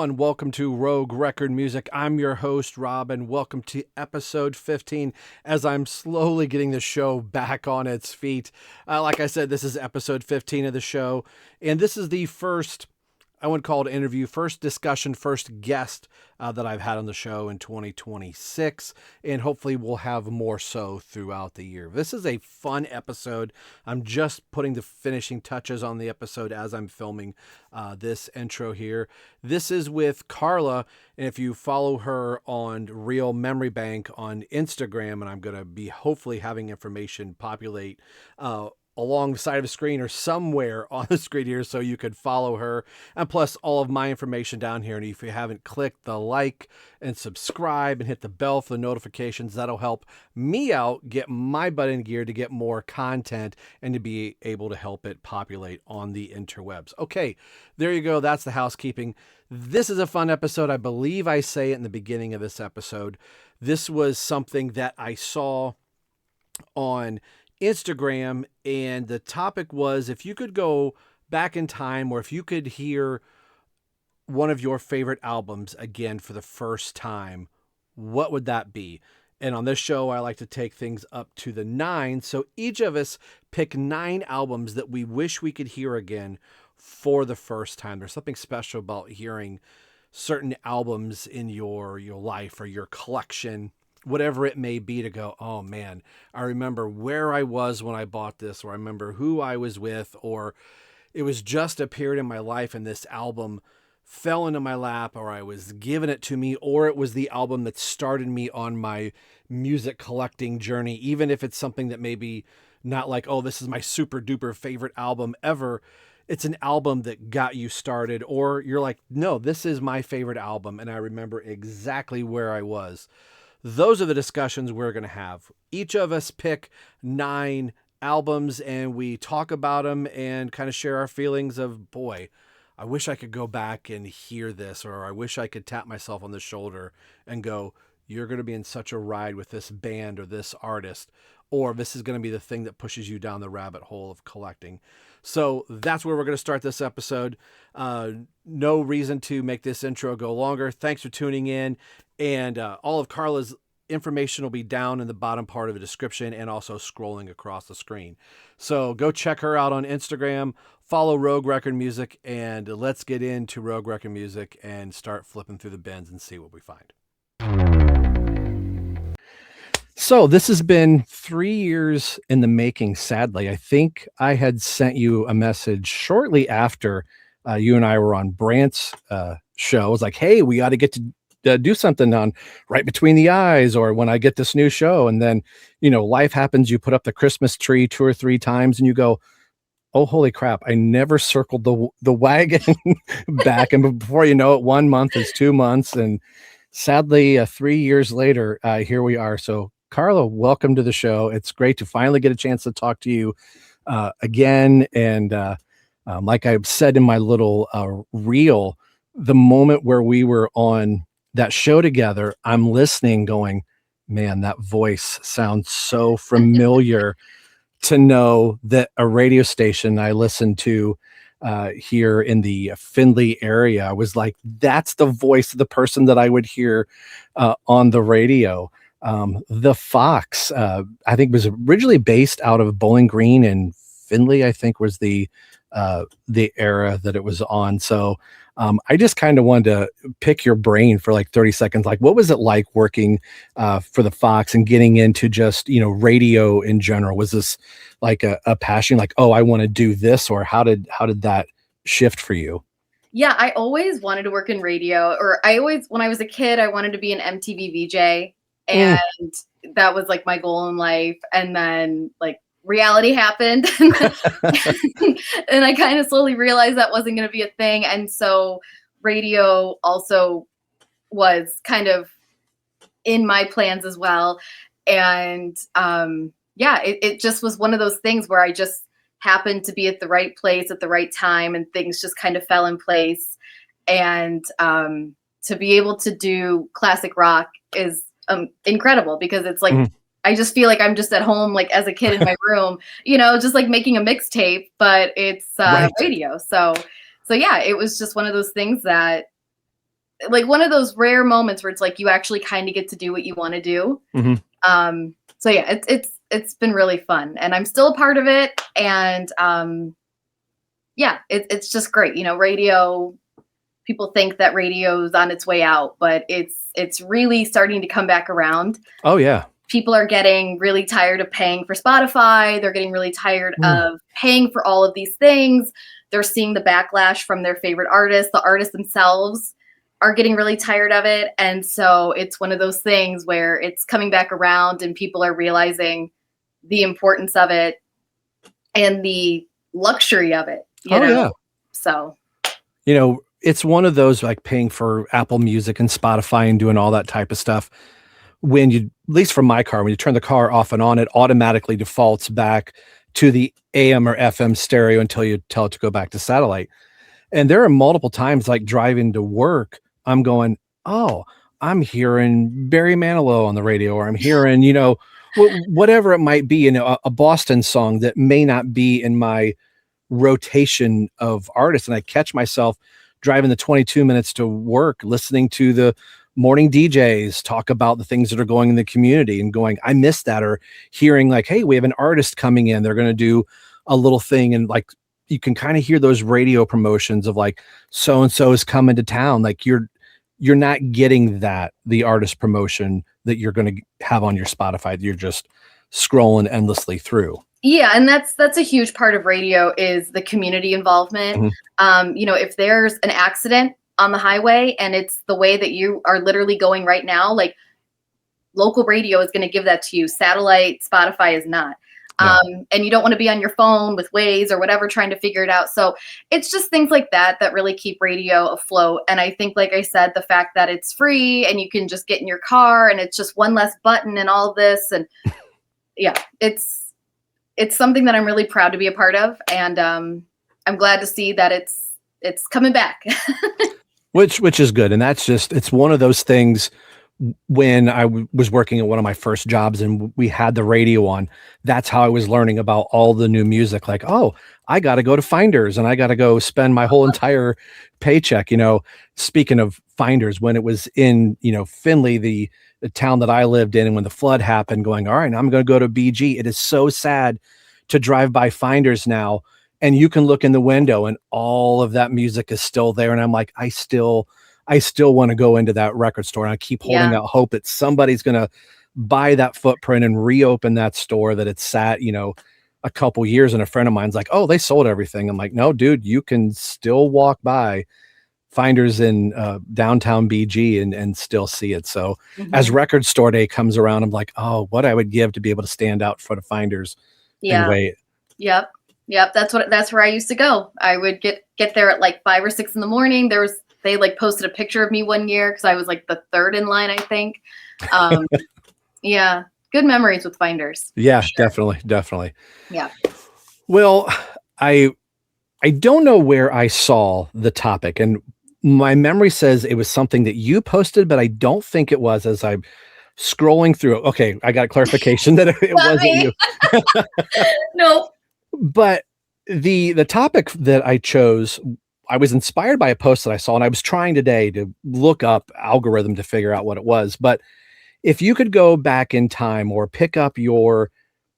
everyone. Welcome to Rogue Record Music. I'm your host, Rob, and welcome to episode 15 as I'm slowly getting the show back on its feet. Like I said, this is episode 15 of the show, and this is the first, I wouldn't call it an interview, first discussion, first guest that I've had on the show in 2026, and hopefully we'll have more so throughout the year. This is a fun episode. I'm just putting the finishing touches on the episode as I'm filming this intro here. This is with Carla, and if you follow her on RealMemoryBank on Instagram, and I'm going to be hopefully having information populate along the side of the screen or somewhere on the screen here so you could follow her, and plus all of my information down here. And if you haven't clicked the like and subscribe and hit the bell for the notifications, that'll help me out, get my butt in gear to get more content and to be able to help it populate on the interwebs. Okay, there you go. That's the housekeeping. This is a fun episode. I believe I say it in the beginning of this episode. This was something that I saw on Instagram, and the topic was if you could go back in time, or if you could hear one of your favorite albums again for the first time, what would that be? And on this show, I like to take things up to the 9. So each of us pick 9 albums that we wish we could hear again for the first time. There's something special about hearing certain albums in your life or your collection, whatever it may be, to go, oh man, I remember where I was when I bought this, or I remember who I was with, or it was just a period in my life and this album fell into my lap, or I was given it to me, or it was the album that started me on my music collecting journey. Even if it's something that maybe not like, oh, this is my super duper favorite album ever. It's an album that got you started, or you're like, no, this is my favorite album, and I remember exactly where I was. Those are the discussions we're going to have. Each of us pick 9 albums and we talk about them and kind of share our feelings of, boy, I wish I could go back and hear this, or I wish I could tap myself on the shoulder and go, you're going to be in such a ride with this band or this artist, or this is going to be the thing that pushes you down the rabbit hole of collecting. So that's where we're going to start this episode. No reason to make this intro go longer. Thanks for tuning in. And all of Carla's information will be down in the bottom part of the description and also scrolling across the screen. So go check her out on Instagram, follow Rogue Record Music, and let's get into Rogue Record Music and start flipping through the bins and see what we find. So this has been 3 years in the making, sadly. I think I had sent you a message shortly after you and I were on Brant's show. I was like, hey, we got to get to do something on Right Between the Eyes, or when I get this new show. And then, life happens. You put up the Christmas tree 2 or 3 times and you go, oh, holy crap, I never circled the wagon back. And before you know it, 1 month is 2 months. And sadly, 3 years later, here we are. So Carla, welcome to the show. It's great to finally get a chance to talk to you again. And like I've said in my little reel, the moment where we were on that show together, I'm listening going, man, that voice sounds so familiar to know that a radio station I listened to here in the Findlay area was like, that's the voice of the person that I would hear on the radio. The Fox, I think, was originally based out of Bowling Green, and Findlay, I think, was the era that it was on. So I just kind of wanted to pick your brain for like 30 seconds. Like, what was it like working for the Fox and getting into just, radio in general? Was this like a passion, like, oh, I want to do this, or how did that shift for you? Yeah, I always wanted to work in radio, or when I was a kid, I wanted to be an MTV VJ. And that was like my goal in life. And then like reality happened and I kind of slowly realized that wasn't going to be a thing. And so radio also was kind of in my plans as well. And it just was one of those things where I just happened to be at the right place at the right time, and things just kind of fell in place. And to be able to do classic rock is incredible, because it's like, I just feel like I'm just at home, like as a kid in my room, just like making a mixtape, but it's radio. So yeah, it was just one of those things that like one of those rare moments where it's like you actually kind of get to do what you want to do. So yeah, it's been really fun, and I'm still a part of it. And yeah, it's just great. You know, radio. People think that radio's on its way out, but it's really starting to come back around. Oh yeah. People are getting really tired of paying for Spotify. They're getting really tired of paying for all of these things. They're seeing the backlash from their favorite artists. The artists themselves are getting really tired of it. And so it's one of those things where it's coming back around and people are realizing the importance of it and the luxury of it, you know? Yeah. So, you know, it's one of those like paying for Apple Music and Spotify and doing all that type of stuff. When you, at least from my car, when you turn the car off and on, it automatically defaults back to the AM or FM stereo until you tell it to go back to satellite. And there are multiple times like driving to work, I'm going, oh, I'm hearing Barry Manilow on the radio, or I'm hearing, you know, whatever it might be, a Boston song that may not be in my rotation of artists. And I catch myself driving the 22 minutes to work, listening to the morning DJs talk about the things that are going in the community and going, I missed that, or hearing like, hey, we have an artist coming in, they're going to do a little thing. And like, you can kind of hear those radio promotions of like, so-and-so is coming to town. Like you're not getting the artist promotion that you're going to have on your Spotify that you're just scrolling endlessly through. Yeah, and that's a huge part of radio is the community involvement. You know, if there's an accident on the highway and it's the way that you are literally going right now, like local radio is going to give that to you. Satellite, Spotify is not. And you don't want to be on your phone with Waze or whatever trying to figure it out. So it's just things like that that really keep radio afloat. And I think, like I said, the fact that it's free and you can just get in your car and it's just one less button and all this. And yeah, it's something that I'm really proud to be a part of. And I'm glad to see that it's coming back. Which is good. And it's one of those things. When I was working at one of my first jobs and we had the radio on, that's how I was learning about all the new music. Like, oh, I got to go to Finders and I got to go spend my whole entire paycheck. You know, speaking of Finders, when it was in, you know, Findlay, the town that I lived in, and when the flood happened, going, all right, now I'm going to go to BG. It is so sad to drive by Finders now, and you can look in the window and all of that music is still there. And I'm like, I still want to go into that record store, and I keep holding out hope that somebody's going to buy that footprint and reopen that store that it's sat, you know, a couple years. And a friend of mine's like, oh, they sold everything. I'm like, no, dude, you can still walk by Finders in downtown BG and still see it. So as record store day comes around, I'm like, oh, what I would give to be able to stand out for the Finders and wait. Yep. That's where I used to go. I would get there at like 5 or 6 in the morning. They like posted a picture of me one year because I was like the third in line, I think. Yeah, good memories with Finders. Yeah, sure. Definitely. Yeah. Well, I don't know where I saw the topic, and my memory says it was something that you posted, but I don't think it was. As I'm scrolling through, okay, I got a clarification that it wasn't you. No. But the topic that I chose, I was inspired by a post that I saw, and I was trying today to look up algorithm to figure out what it was. But if you could go back in time or pick up your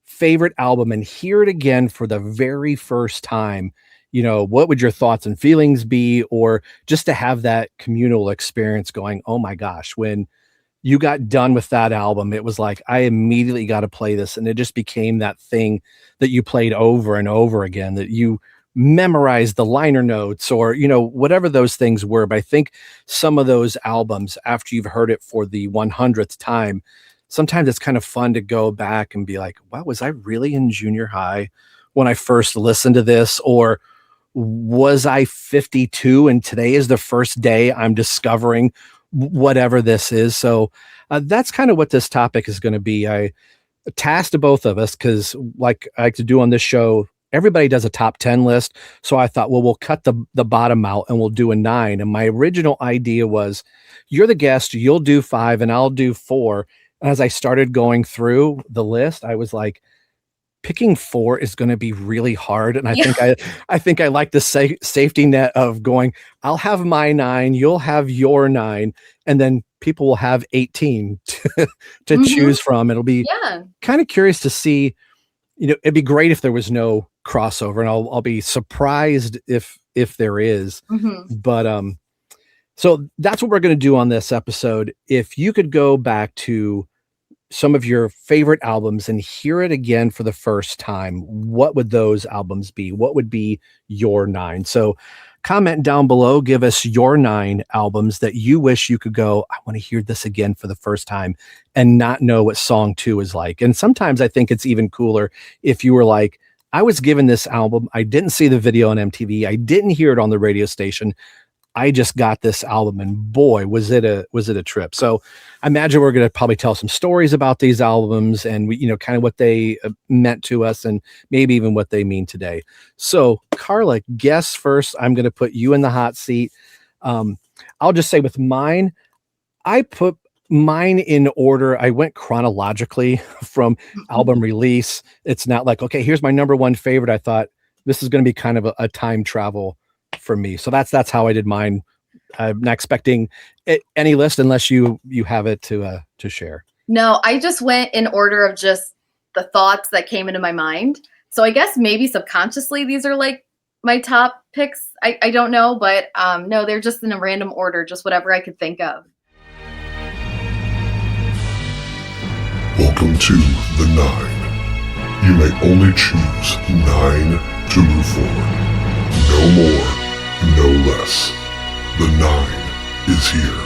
favorite album and hear it again for the very first time, you know, what would your thoughts and feelings be? Or just to have that communal experience going, oh my gosh, when you got done with that album, it was like, I immediately got to play this. And it just became that thing that you played over and over again, that you memorized the liner notes or, you know, whatever those things were. But I think some of those albums, after you've heard it for the 100th time, sometimes it's kind of fun to go back and be like, wow, was I really in junior high when I first listened to this? Or was I 52 and today is the first day I'm discovering whatever this is? So that's kind of what this topic is going to be. I tasked both of us because, like I like to do on this show, everybody does a top 10 list. So I thought, well, we'll cut the bottom out and we'll do a 9. And my original idea was, you're the guest, you'll do 5 and I'll do 4. And as I started going through the list, I was like, picking 4 is going to be really hard. And Yeah. I think I like the safety net of going, I'll have my 9, you'll have your 9, and then people will have 18 to Mhm. choose from. It'll be Yeah. kind of curious to see, it'd be great if there was no crossover, and I'll be surprised if there is. Mhm. But so that's what we're going to do on this episode. If you could go back to some of your favorite albums and hear it again for the first time, what would those albums be? What would be your 9? So comment down below, give us your 9 albums that you wish you could go, I want to hear this again for the first time and not know what song 2 is like. And sometimes I think it's even cooler if you were like, I was given this album, I didn't see the video on MTV, I didn't hear it on the radio station, I just got this album, and boy, was it a trip. So I imagine we're going to probably tell some stories about these albums and kind of what they meant to us and maybe even what they mean today. So Carla, guess first. I'm going to put you in the hot seat. I'll just say with mine, I put mine in order. I went chronologically from album release. It's not like, okay, here's my number 1 favorite. I thought this is going to be kind of a time travel for me. So that's how I did mine. I'm not expecting any list unless you have it to share. No, I just went in order of just the thoughts that came into my mind. So I guess maybe subconsciously these are like my top picks. I don't know, but no, they're just in a random order, just whatever I could think of. Welcome to the 9. You may only choose 9 to move forward. No more, no less. The 9 is here.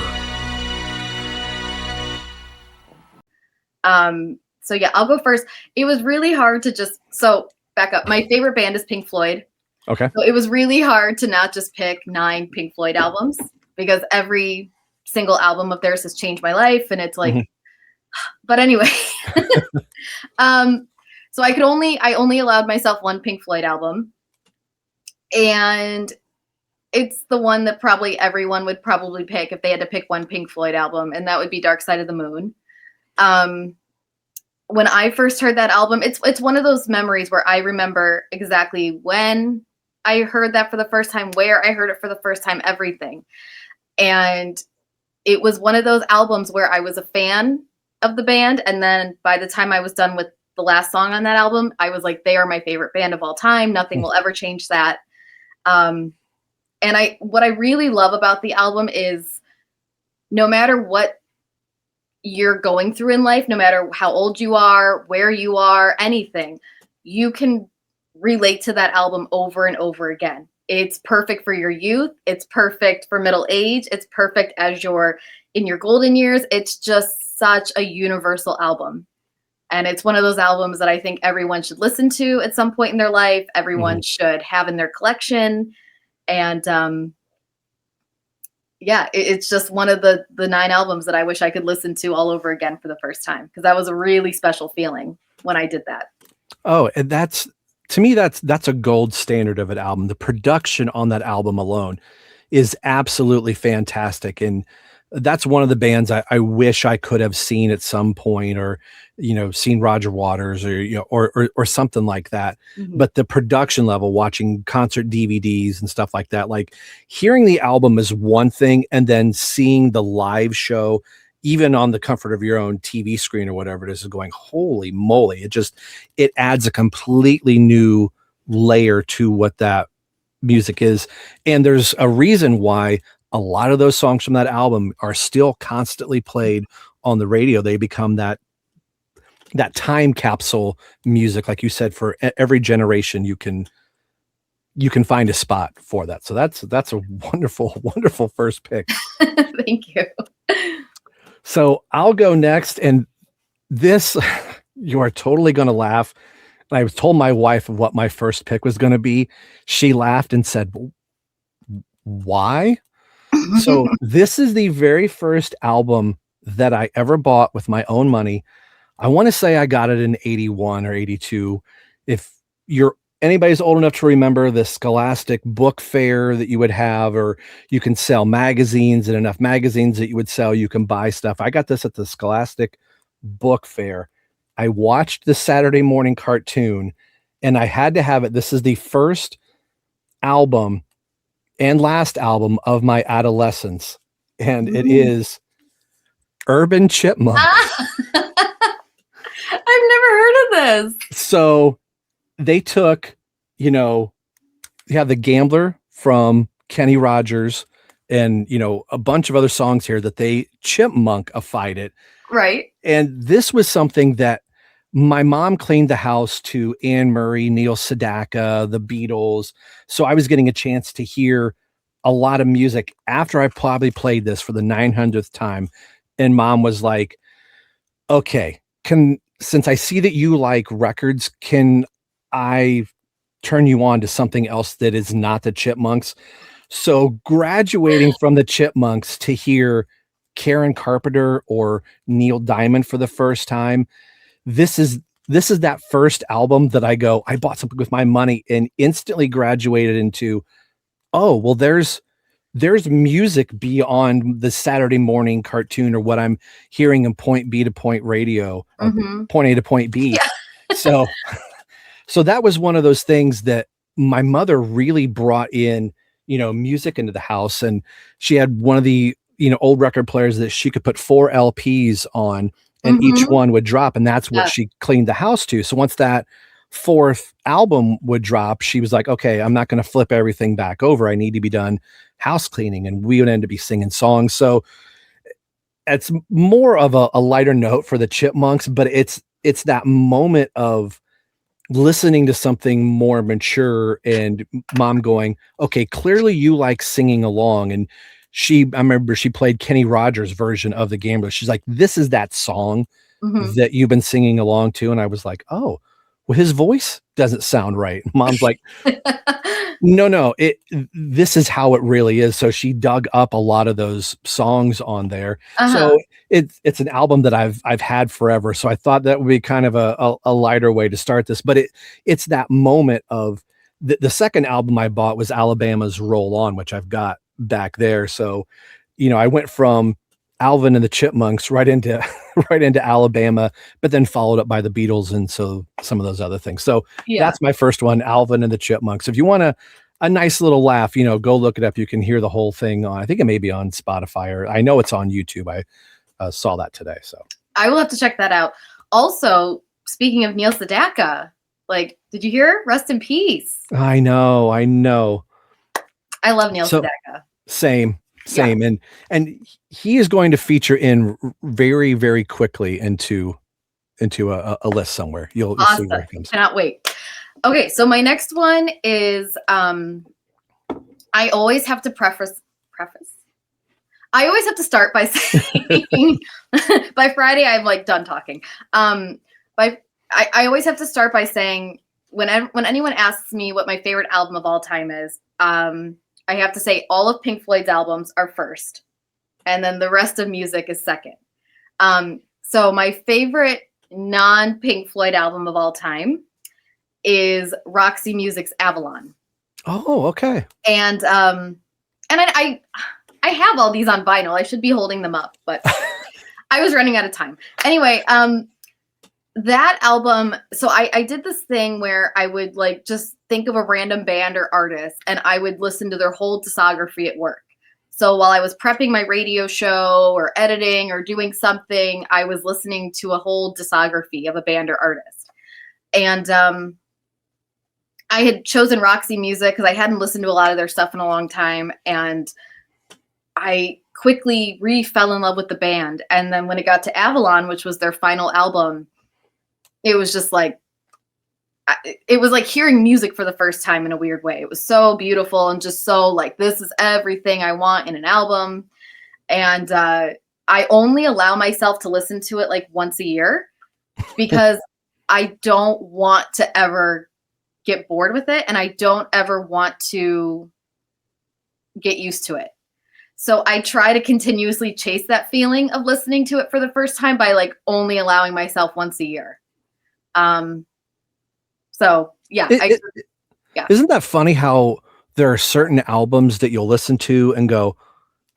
So yeah, I'll go first. It was really hard to back up. My favorite band is Pink Floyd. Okay. So it was really hard to not just pick 9 Pink Floyd albums because every single album of theirs has changed my life, and it's like, but anyway. So I only allowed myself 1 Pink Floyd album, and it's the one that probably everyone would probably pick if they had to pick 1 Pink Floyd album, and that would be Dark Side of the Moon. When I first heard that album, it's one of those memories where I remember exactly when I heard that for the first time, where I heard it for the first time, everything. And it was one of those albums where I was a fan of the band, and then by the time I was done with the last song on that album, I was like, they are my favorite band of all time. Nothing will ever change that. And what I really love about the album is no matter what you're going through in life, no matter how old you are, where you are, anything, you can relate to that album over and over again. It's perfect for your youth. It's perfect for middle age. It's perfect as you're in your golden years. It's just such a universal album. And it's one of those albums that I think everyone should listen to at some point in their life. Everyone should have in their collection. And yeah, it's just one of the 9 albums that I wish I could listen to all over again for the first time, because that was a really special feeling when I did that. Oh, and to me, that's a gold standard of an album. The production on that album alone is absolutely fantastic. And that's one of the bands I wish I could have seen at some point, or, seen Roger Waters, or, or something like that. But the production level, watching concert DVDs and stuff like that, like hearing the album is one thing, and then seeing the live show, even on the comfort of your own TV screen or whatever it is going, holy moly, it adds a completely new layer to what that music is. And there's a reason why a lot of those songs from that album are still constantly played on the radio. They become that time capsule music, like you said, for every generation. You can find a spot for that. So that's a wonderful, wonderful first pick. Thank you. So I'll go next, and this, you are totally going to laugh. And I was told my wife of what my first pick was going to be. She laughed and said, why? So this is the very first album that I ever bought with my own money. I want to say I got it in 81 or 82. If anybody's old enough to remember the Scholastic book fair that you would have, or you can sell magazines, and enough magazines that you would sell, you can buy stuff. I got this at the Scholastic book fair, I watched the Saturday morning cartoon, and I had to have it. This is the first album and last album of my adolescence, and it is Urban Chipmunk. I've never heard of this. So they took, you have The Gambler from Kenny Rogers and, a bunch of other songs here that they chipmunkified it. Right. And this was something that my mom cleaned the house to Anne Murray, Neil Sedaka, the Beatles. So I was getting a chance to hear a lot of music after I probably played this for the 900th time. And mom was like, okay, since I see that you like records, can I turn you on to something else that is not the Chipmunks? So graduating from the Chipmunks to hear Karen Carpenter or Neil Diamond for the first time, this is that first album that I bought something with my money and instantly graduated into, oh, well, there's music beyond the Saturday morning cartoon or what I'm hearing in point B to point radio, point A to point B. Yeah. So that was one of those things that my mother really brought in, music into the house. And she had one of the, old record players that she could put 4 LPs on and each one would drop. And that's what she cleaned the house to. So once that 4th album would drop, she was like, okay, I'm not going to flip everything back over. I need to be done house cleaning. And we would end up be singing songs. So it's more of a lighter note for the Chipmunks, but it's that moment of listening to something more mature and mom going, okay, clearly you like singing along. And I remember she played Kenny Rogers' version of The Gambler. She's like, this is that song that you've been singing along to. And I was like, oh, well, his voice doesn't sound right. Mom's like, no, this is how it really is. So she dug up a lot of those songs on there. So it's an album that I've had forever. So I thought that would be kind of a lighter way to start this, but it's that moment of the second album I bought was Alabama's Roll On, which I've got back there. So, I went from Alvin and the Chipmunks right into Alabama, but then followed up by the Beatles and so some of those other things. So that's my first one, Alvin and the Chipmunks. If you want a nice little laugh, go look it up. You can hear the whole thing on, I think it may be on Spotify, or I know it's on YouTube. I saw that today. So I will have to check that out. Also, speaking of Neil Sedaka, did you hear? Rest in peace. I know. I love Neil Sedaka. Same. Yeah. And he is going to feature in very, very quickly into a list somewhere. You'll see where it comes. Cannot wait. Okay, so my next one is I always have to preface. I always have to start by saying by Friday I'm done talking. I always have to start by saying when anyone asks me what my favorite album of all time is, I have to say all of Pink Floyd's albums are first, and then the rest of music is second. So my favorite non-Pink Floyd album of all time is Roxy Music's Avalon. Oh, okay. And I have all these on vinyl. I should be holding them up, but I was running out of time. Anyway, that album, so I did this thing where I would just think of a random band or artist and I would listen to their whole discography at work. So while I was prepping my radio show or editing or doing something, I was listening to a whole discography of a band or artist. And I had chosen Roxy Music because I hadn't listened to a lot of their stuff in a long time. And I quickly fell in love with the band. And then when it got to Avalon, which was their final album, it was just it was like hearing music for the first time in a weird way. It was so beautiful and just so this is everything I want in an album. And I only allow myself to listen to it once a year because I don't want to ever get bored with it. And I don't ever want to get used to it. So I try to continuously chase that feeling of listening to it for the first time by only allowing myself once a year. So yeah, isn't that funny how there are certain albums that you'll listen to and go,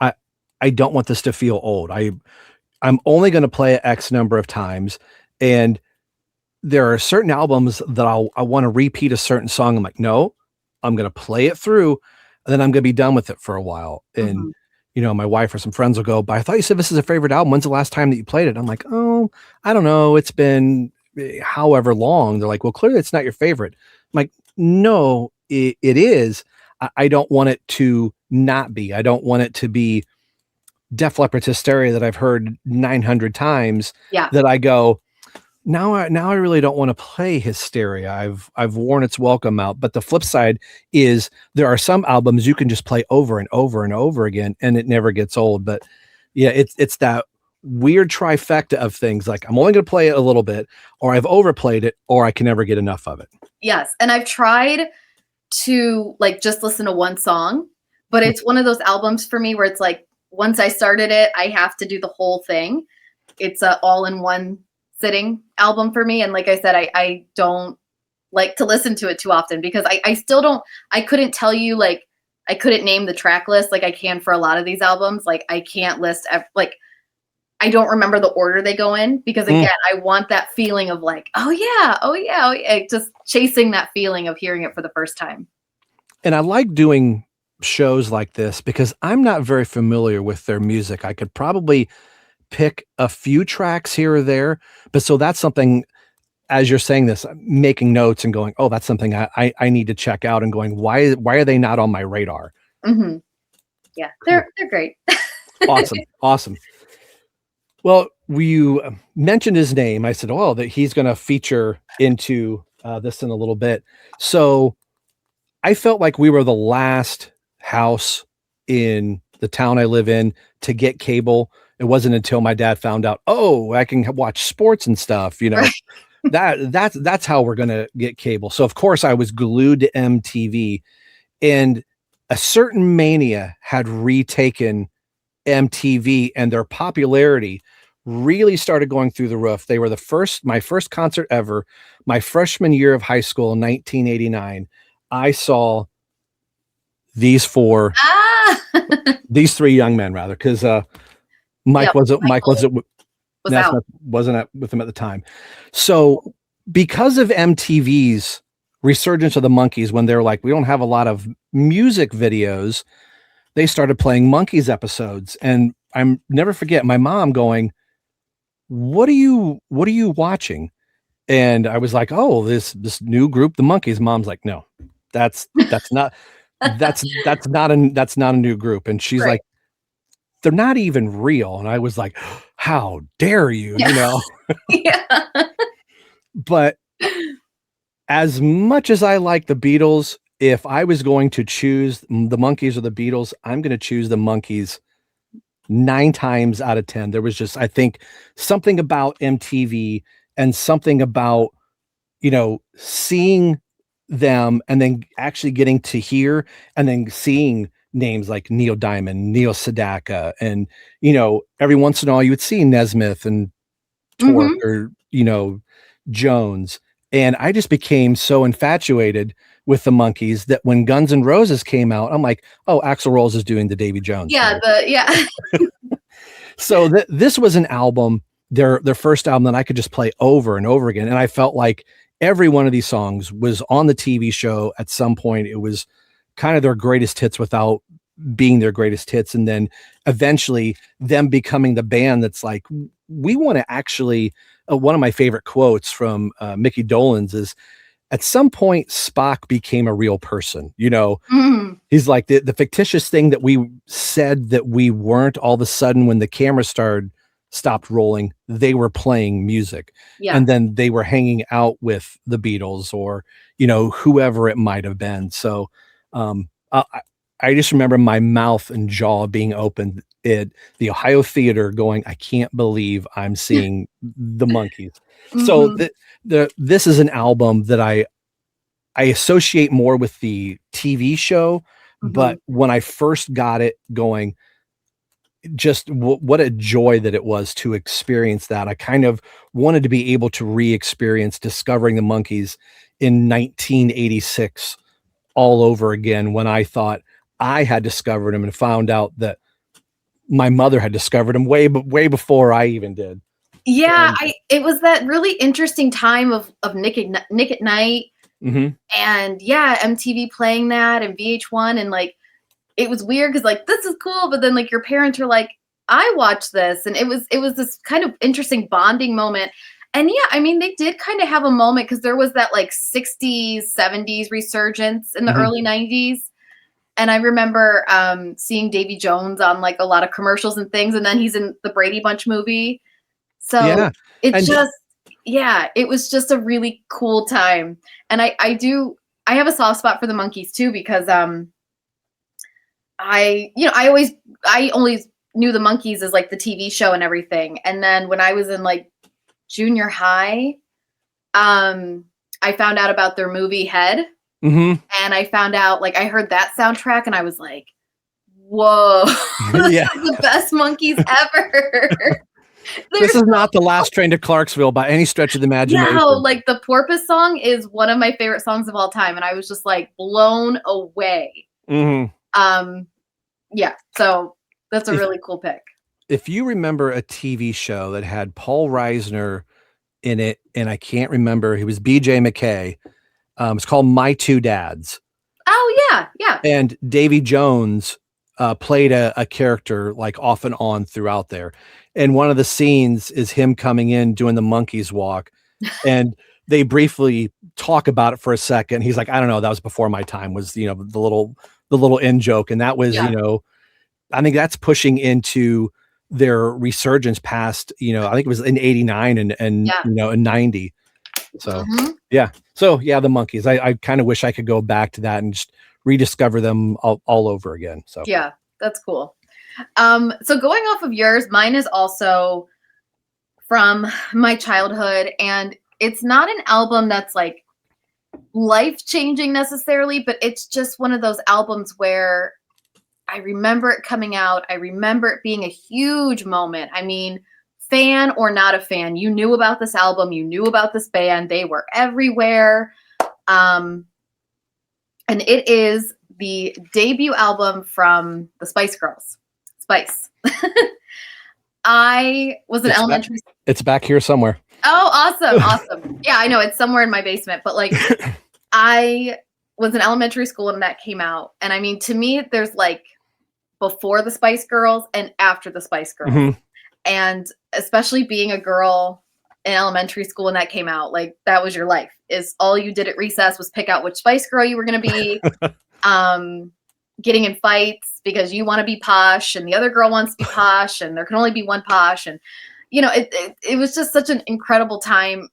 I don't want this to feel old. I'm only going to play it X number of times. And there are certain albums that I want to repeat a certain song. I'm like, no, I'm going to play it through and then I'm going to be done with it for a while. And, my wife or some friends will go, but I thought you said this is a favorite album. When's the last time that you played it? I'm like, oh, I don't know. It's been however long. They're like, well, clearly it's not your favorite. I'm like, no, it is. I don't want it to not be. I don't want it to be Def Leppard's Hysteria that I've heard 900 times that I go, now I really don't want to play Hysteria. I've worn its welcome out. But the flip side is there are some albums you can just play over and over and over again, and it never gets old. But yeah, it's that weird trifecta of things. Like I'm only going to play it a little bit, or I've overplayed it, or I can never get enough of it. Yes, and I've tried to like just listen to one song, but it's one of those albums for me where it's like once I started it, I have to do the whole thing. It's a all-in-one sitting album for me. And like I said, I don't like to listen to it too often because I still don't, I couldn't tell you, like, I couldn't name the track list like I can for a lot of these albums. Like I can't list, like, I don't remember the order they go in because again, I want that feeling of like, oh yeah, just chasing that feeling of hearing it for the first time. And I like doing shows like this because I'm not very familiar with their music. I could probably pick a few tracks here or there, but so that's something, as you're saying this, I'm making notes and going, oh, that's something I need to check out and going, why are they not on my radar? Yeah, they're great. Awesome. Well, you mentioned his name. I said, oh, that he's going to feature into this in a little bit. So I felt like we were the last house in the town I live in to get cable. It wasn't until my dad found out, oh, I can watch sports and stuff, that's how we're going to get cable. So of course I was glued to MTV, and a certain mania had retaken MTV, and their popularity really started going through the roof. They were my first concert ever, my freshman year of high school in 1989. I saw these three young men rather, because Mike wasn't with him at the time. So because of MTV's resurgence of the Monkees, when they're like, we don't have a lot of music videos, they started playing Monkees episodes. And I'm never forget my mom going, what are you watching? And I was like, oh, this new group, the Monkees. Mom's like, no, that's not a new group. And she's like, they're not even real. And I was like, how dare you, Yeah. But as much as I like the Beatles, if I was going to choose the Monkees or the Beatles, I'm going to choose the Monkees 9 times out of 10. There was just, I think, something about MTV and something about, seeing them and then actually getting to hear and then seeing names like Neil Diamond, Neil Sedaka, and every once in a while you would see Nesmith and Torque or Jones, and I just became so infatuated with the Monkees that when Guns N' Roses came out, I'm like, oh, Axl Rose is doing the Davy Jones. So this was an album, their first album that I could just play over and over again, and I felt like every one of these songs was on the TV show at some point. It was kind of their greatest hits without being their greatest hits. And then eventually them becoming the band that's like, we want to actually, one of my favorite quotes from Mickey Dolenz is, at some point Spock became a real person. He's like the fictitious thing that we said that we weren't, all of a sudden when the camera stopped rolling, they were playing music. And then they were hanging out with the Beatles or, whoever it might have been. So I just remember my mouth and jaw being open at the Ohio Theater going, I can't believe I'm seeing the Monkees. So this is an album that I associate more with the TV show, but when I first got it going, just what a joy that it was to experience that. I kind of wanted to be able to re-experience discovering the Monkees in 1986 all over again, when I thought I had discovered them and found out that my mother had discovered them way before I even did. Yeah, And it was that really interesting time of Nick at Night, and yeah, MTV playing that and VH1, and like it was weird because like this is cool, but then like your parents are like, I watched this, and it was this kind of interesting bonding moment. And yeah, I mean, they did kind of have a moment because there was that like 60s, 70s resurgence in the early 90s. And I remember seeing Davy Jones on like a lot of commercials and things, and then he's in the Brady Bunch movie. So yeah, it and just, yeah, it was just a really cool time. And I have a soft spot for the Monkees too, because I always knew the Monkees as like the TV show and everything. And then when I was in like junior high, I found out about their movie Head. And I found out, like, I heard that soundtrack and I was like, whoa, this yeah. is the best Monkees ever. This is not the last train to Clarksville by any stretch of the imagination. No, like the Porpoise song is one of my favorite songs of all time. And I was just like blown away. Yeah, so that's a really cool pick. If you remember a TV show that had Paul Reisner in it, and I can't remember, he was BJ McKay. It's called My Two Dads. Oh yeah, yeah. And Davy Jones played a character like off and on throughout there. And one of the scenes is him coming in doing the Monkees walk, and they briefly talk about it for a second. He's like, I don't know, that was before my time, was, you know, the little in joke. And that was, you know, I think that's pushing into their resurgence past, you know, I think it was in 89 and you know, in 90. So yeah. So yeah, the Monkees. I kind of wish I could go back to that and just rediscover them all over again. So yeah, that's cool. So going off of yours, mine is also from my childhood, and it's not an album that's like life-changing necessarily, but it's just one of those albums where I remember it coming out. I remember it being a huge moment. I mean, fan or not a fan, you knew about this album, you knew about this band, they were everywhere. And it is the debut album from the Spice Girls, Spice. I was an elementary. It's back here somewhere. Oh, awesome. Awesome. Yeah, I know it's somewhere in my basement, but like I was in elementary school when that came out. And I mean, to me, there's like before the Spice Girls and after the Spice Girls. And especially being a girl in elementary school when that came out, like that was your life. Is all you did at recess was pick out which Spice Girl you were going to be, getting in fights because you want to be posh and the other girl wants to be posh and there can only be one posh. And, you know, it was just such an incredible time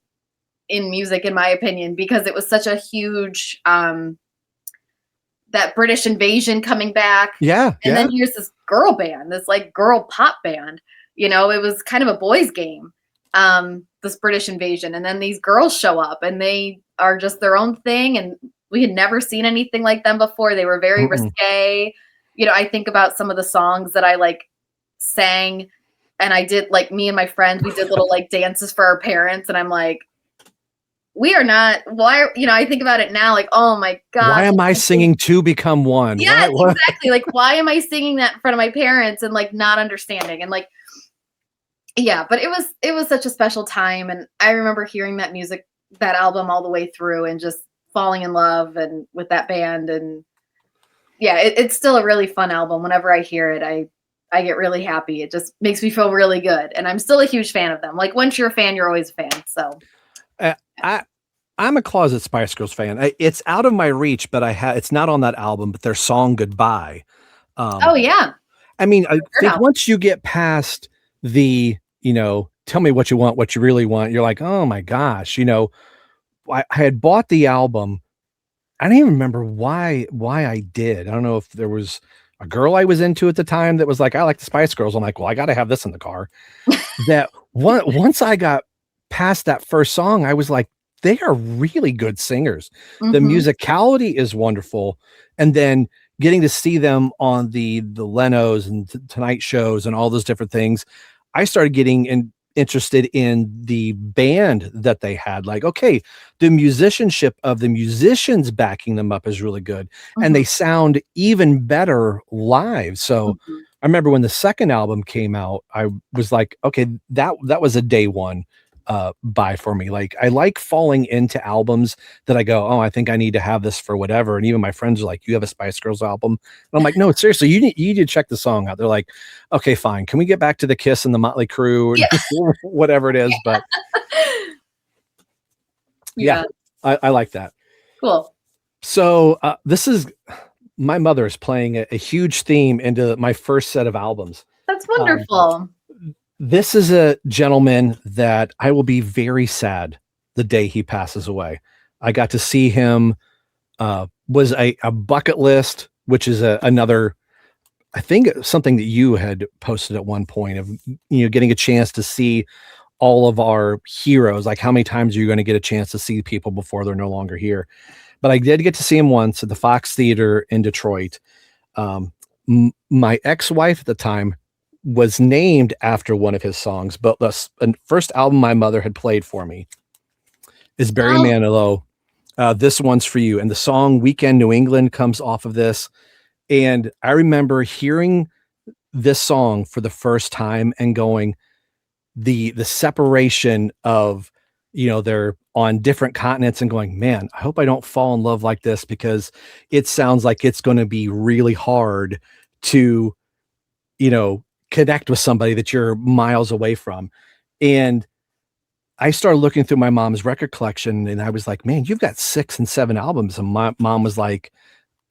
in music, in my opinion, because it was such a huge, that British invasion coming back. Yeah. And then here's this girl band, this like girl pop band. You know, it was kind of a boys' game, this British invasion. And then these girls show up and they are just their own thing. And we had never seen anything like them before. They were very risque. You know, I think about some of the songs that I like sang, and I did, like, me and my friends, we did little like dances for our parents. And I'm like, we are not, why, you know, I think about it now, like, oh my God. Why am I singing Two Become One? Yeah, exactly. Like, why am I singing that in front of my parents and like not understanding? And like, yeah, but it was such a special time. And I remember hearing that music, that album all the way through and just falling in love and with that band. And yeah, it's still a really fun album. Whenever I hear it, I get really happy. It just makes me feel really good. And I'm still a huge fan of them. Like once you're a fan, you're always a fan. So I'm a closet Spice Girls fan. It's out of my reach, but it's not on that album, but their song Goodbye. Oh yeah. I mean, I think once you get past the, you know, tell me what you want, what you really want, you're like, oh my gosh, you know, I had bought the album. I don't even remember why I did. I don't know if there was a girl I was into at the time that was like, I like the Spice Girls. I'm like, well, I got to have this in the car. That once I got past that first song, I was like, they are really good singers. The musicality is wonderful. And then getting to see them on the Lenos and Tonight shows and all those different things, I started getting interested in the band that they had. Like, okay, the musicianship of the musicians backing them up is really good. And they sound even better live. So I remember when the second album came out, I was like, okay, that was a day one buy for me. Like, I like falling into albums that I go, oh, I think I need to have this for whatever. And even my friends are like, you have a Spice Girls album? And I'm like, no, seriously, you need to check the song out. They're like, okay, fine. Can we get back to the Kiss and the Motley Crue and whatever it is? But yeah, I like that. Cool. So this is, my mother is playing a huge theme into my first set of albums. That's wonderful. This is a gentleman that I will be very sad the day he passes away. I got to see him, was a bucket list, which is another, I think something that you had posted at one point of, getting a chance to see all of our heroes. Like, how many times are you going to get a chance to see people before they're no longer here? But I did get to see him once at the Fox Theater in Detroit. My ex-wife at the time was named after one of his songs, but the first album my mother had played for me is Barry Manilow. This One's For You. And the song Weekend New England comes off of this. And I remember hearing this song for the first time and going, the separation of, they're on different continents, and going, man, I hope I don't fall in love like this, because it sounds like it's going to be really hard to, connect with somebody that you're miles away from. And I started looking through my mom's record collection, and I was like, man, you've got 6 and 7 albums. And my mom was like,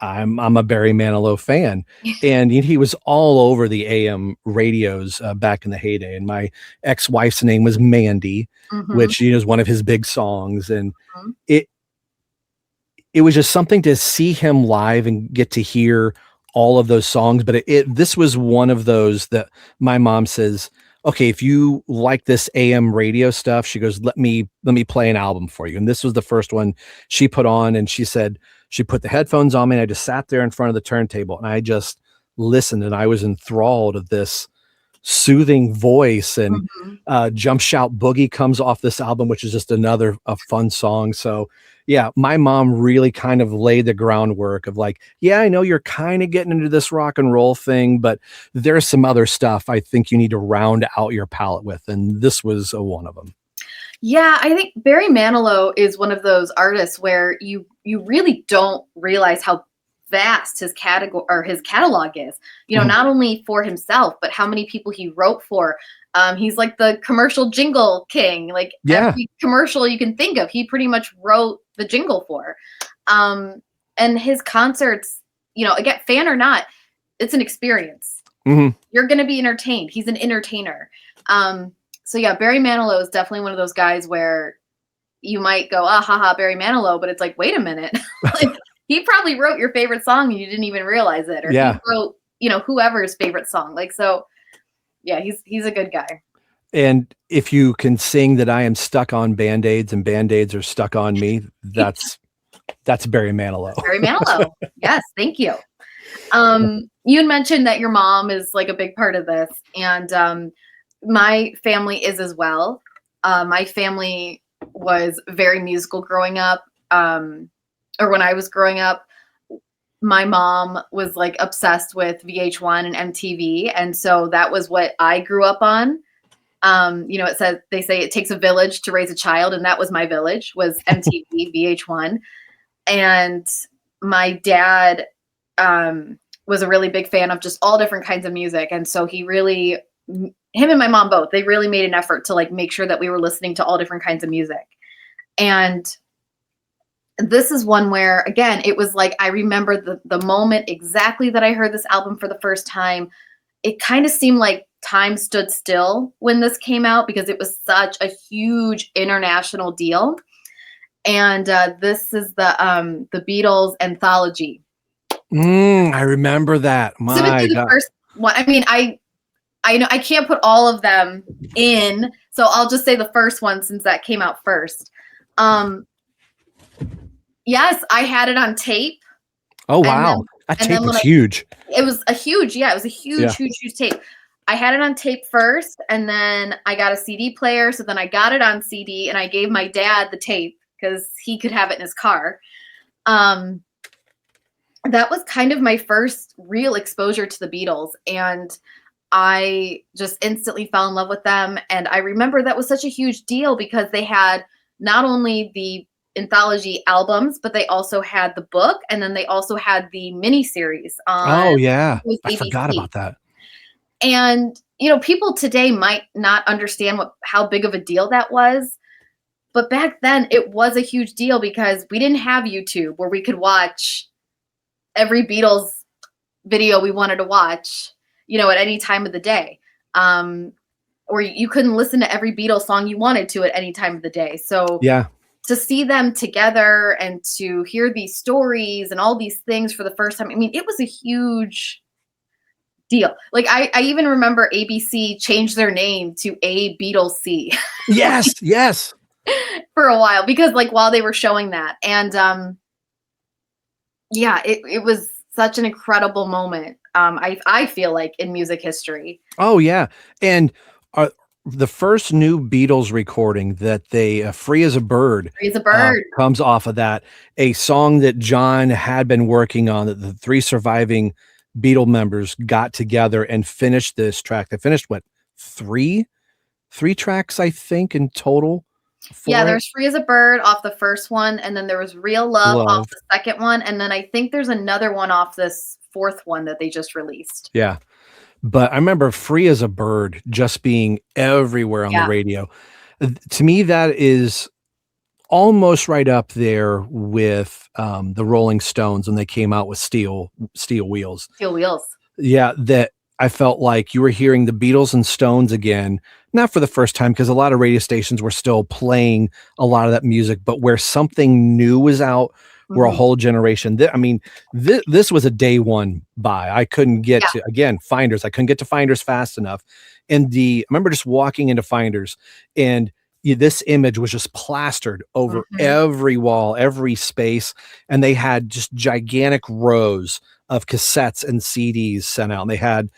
I'm a Barry Manilow fan. And he was all over the AM radios back in the heyday. And my ex-wife's name was Mandy, which is one of his big songs. And it was just something to see him live and get to hear all of those songs. But this was one of those that my mom says, okay, if you like this AM radio stuff, she goes, let me play an album for you. And this was the first one she put on, and she said, she put the headphones on me, and I just sat there in front of the turntable and I just listened, and I was enthralled of this soothing voice. And Jump Shout Boogie comes off this album, which is just another fun song. So yeah, my mom really kind of laid the groundwork of like, yeah, I know you're kind of getting into this rock and roll thing, but there's some other stuff I think you need to round out your palette with. And this was one of them. Yeah, I think Barry Manilow is one of those artists where you really don't realize how vast his catalog is. Not only for himself, but how many people he wrote for. He's like the commercial jingle king. Like every commercial you can think of, he pretty much wrote the jingle for. And his concerts, again, fan or not, it's an experience. You're going to be entertained. He's an entertainer. So yeah, Barry Manilow is definitely one of those guys where you might go, haha, Barry Manilow, but it's like, wait a minute. Like, he probably wrote your favorite song and you didn't even realize it. Or he wrote, whoever's favorite song. Like, so yeah, he's a good guy. And if you can sing that I am stuck on Band-Aids and Band-Aids are stuck on me, that's Barry Manilow. Barry Manilow. Yes, thank you. You had mentioned that your mom is like a big part of this, and my family is as well. My family was very musical growing up, or when I was growing up. My mom was like obsessed with VH1 and MTV, and so that was what I grew up on. They say it takes a village to raise a child, and that was my village, was MTV, VH1. And my dad was a really big fan of just all different kinds of music. And so him and my mom both, they really made an effort to like make sure that we were listening to all different kinds of music. And this is one where, again, it was like, I remember the moment exactly that I heard this album for the first time. It kind of seemed like time stood still when this came out because it was such a huge international deal. And this is the Beatles anthology. I remember that. My God. First one. I mean, I know I can't put all of them in, so I'll just say the first one since that came out first. Yes, I had it on tape. Oh wow, that tape was huge. It was a huge tape. I had it on tape first, and then I got a CD player. So then I got it on CD, and I gave my dad the tape because he could have it in his car. that was kind of my first real exposure to the Beatles. And I just instantly fell in love with them. And I remember that was such a huge deal because they had not only the anthology albums, but they also had the book, and then they also had the miniseries on Oh yeah, it was I forgot ABC. about that. And people today might not understand how big of a deal that was, but back then it was a huge deal because we didn't have YouTube where we could watch every Beatles video we wanted to watch, at any time of the day. Or you couldn't listen to every Beatles song you wanted to at any time of the day. So Yeah. to see them together and to hear these stories and all these things for the first time, I mean, it was a huge deal. Like I even remember ABC changed their name to A Beatles C. Yes, yes. For a while because while they were showing that. And yeah, it was such an incredible moment. I feel like in music history. Oh yeah. And the first new Beatles recording that they Free as a Bird Free as a Bird. comes off of that, a song that John had been working on, that the three surviving Beatle members got together and finished this track. They finished what, three tracks, I think, in total. Yeah, there's Free as a Bird off the first one, and then there was Real Love off the second one, and then I think there's another one off this fourth one that they just released. Yeah. But I remember Free as a Bird just being everywhere on the radio. To me, that is almost right up there with the Rolling Stones when they came out with Steel Wheels. Steel Wheels. Yeah, that I felt like you were hearing the Beatles and Stones again, not for the first time, because a lot of radio stations were still playing a lot of that music, but where something new was out, where a whole generation, this was a day one buy. I couldn't get to, again, Finders. I couldn't get to Finders fast enough. And I remember just walking into Finders, and this image was just plastered over every wall, every space. And they had just gigantic rows of cassettes and CDs sent out. And they had,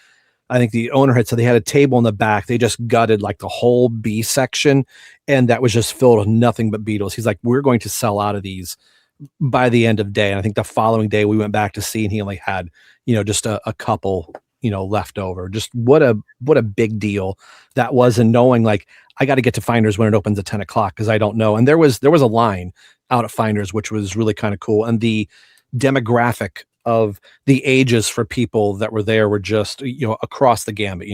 I think the owner had said they had a table in the back. They just gutted like the whole B section, and that was just filled with nothing but Beatles. He's like, we're going to sell out of these by the end of the day. And I think the following day we went back to see, and he only had, just a couple, left over. Just what a big deal that was. And knowing like, I got to get to Finders when it opens at 10 o'clock, because I don't know. And there was a line out at Finders, which was really kind of cool. And the demographic of the ages for people that were there were just, across the gambit.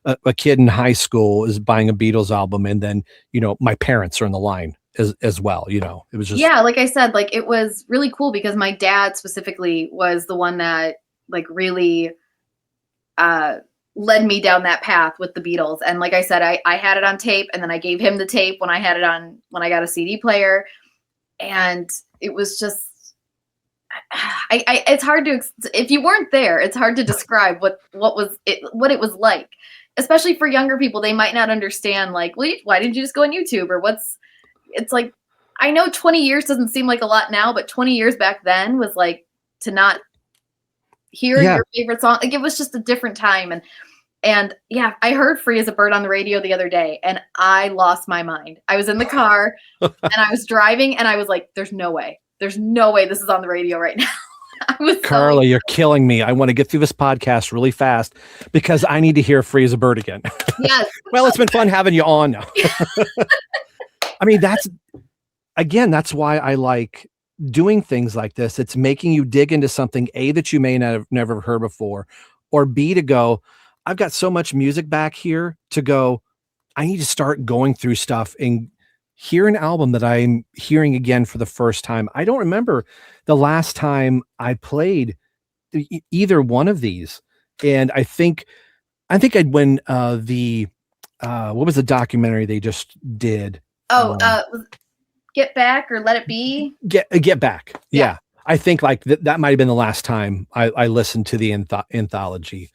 A kid in high school is buying a Beatles album, and then, my parents are in the line as well. It was just, yeah, like I said, like it was really cool because my dad specifically was the one that really led me down that path with the Beatles. And like I said, I had it on tape, and then I gave him the tape when I got a CD player. And it was just, it's hard to, if you weren't there, it's hard to describe what it was like, especially for younger people. They might not understand, like, well, why didn't you just go on YouTube, or it's like, I know 20 years doesn't seem like a lot now, but 20 years back then was like to not hear your favorite song. Like, it was just a different time. And yeah, I heard Free as a Bird on the radio the other day, and I lost my mind. I was in the car and I was driving, and I was like, there's no way this is on the radio right now. Carla, you're killing me. I want to get through this podcast really fast because I need to hear Free as a Bird again. Yes. Well, it's been fun having you on now. I mean, that's why I like doing things like this. It's making you dig into something, A, that you may not have never heard before, or B, to go, I've got so much music back here to go, I need to start going through stuff and hear an album that I'm hearing again for the first time. I don't remember the last time I played either one of these. And I think I'd win what was the documentary they just did? Get Back or Let It Be? Get Back. Yeah. I think like that might've been the last time I listened to the anthology,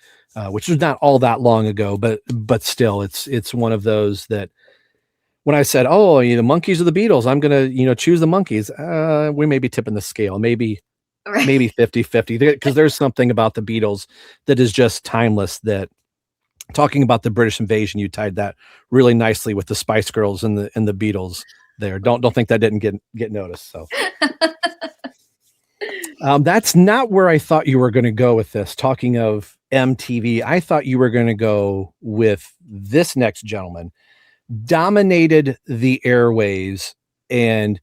which was not all that long ago, but still it's one of those that, when I said, oh, the Monkees or the Beatles, I'm going to, choose the Monkees. We may be tipping the scale, maybe 50-50, because there's something about the Beatles that is just timeless. That, talking about the British invasion, you tied that really nicely with the Spice Girls and the Beatles there. Don't think that didn't get noticed. So That's not where I thought you were going to go with this. Talking of MTV, I thought you were going to go with this next gentleman. Dominated the airwaves and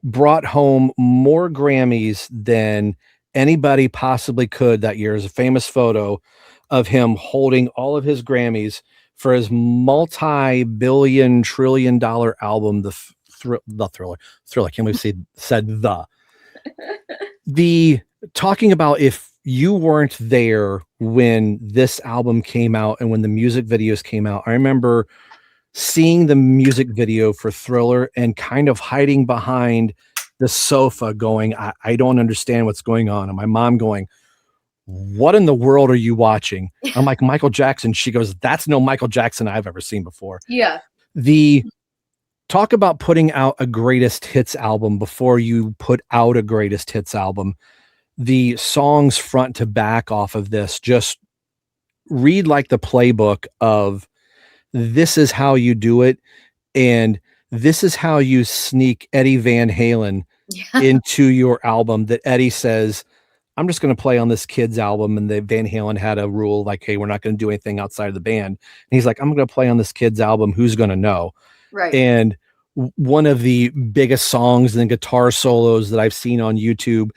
brought home more Grammys than anybody possibly could that year. There's a famous photo of him holding all of his Grammys for his multi-billion trillion dollar album, the Thriller. I can't believe he said the talking about if you weren't there when this album came out and when the music videos came out. I remember seeing the music video for Thriller and kind of hiding behind the sofa going, I don't understand what's going on. And my mom going, what in the world are you watching? I'm like, Michael Jackson. She goes, that's no Michael Jackson I've ever seen before. Yeah. The talk about putting out a greatest hits album before you put out a greatest hits album. The songs front to back off of this just read like the playbook of this is how you do it. And this is how you sneak Eddie Van Halen into your album, that Eddie says, I'm just going to play on this kid's album. And the Van Halen had a rule like, hey, we're not going to do anything outside of the band. And he's like, I'm going to play on this kid's album. Who's going to know? Right. And one of the biggest songs and guitar solos that I've seen on YouTube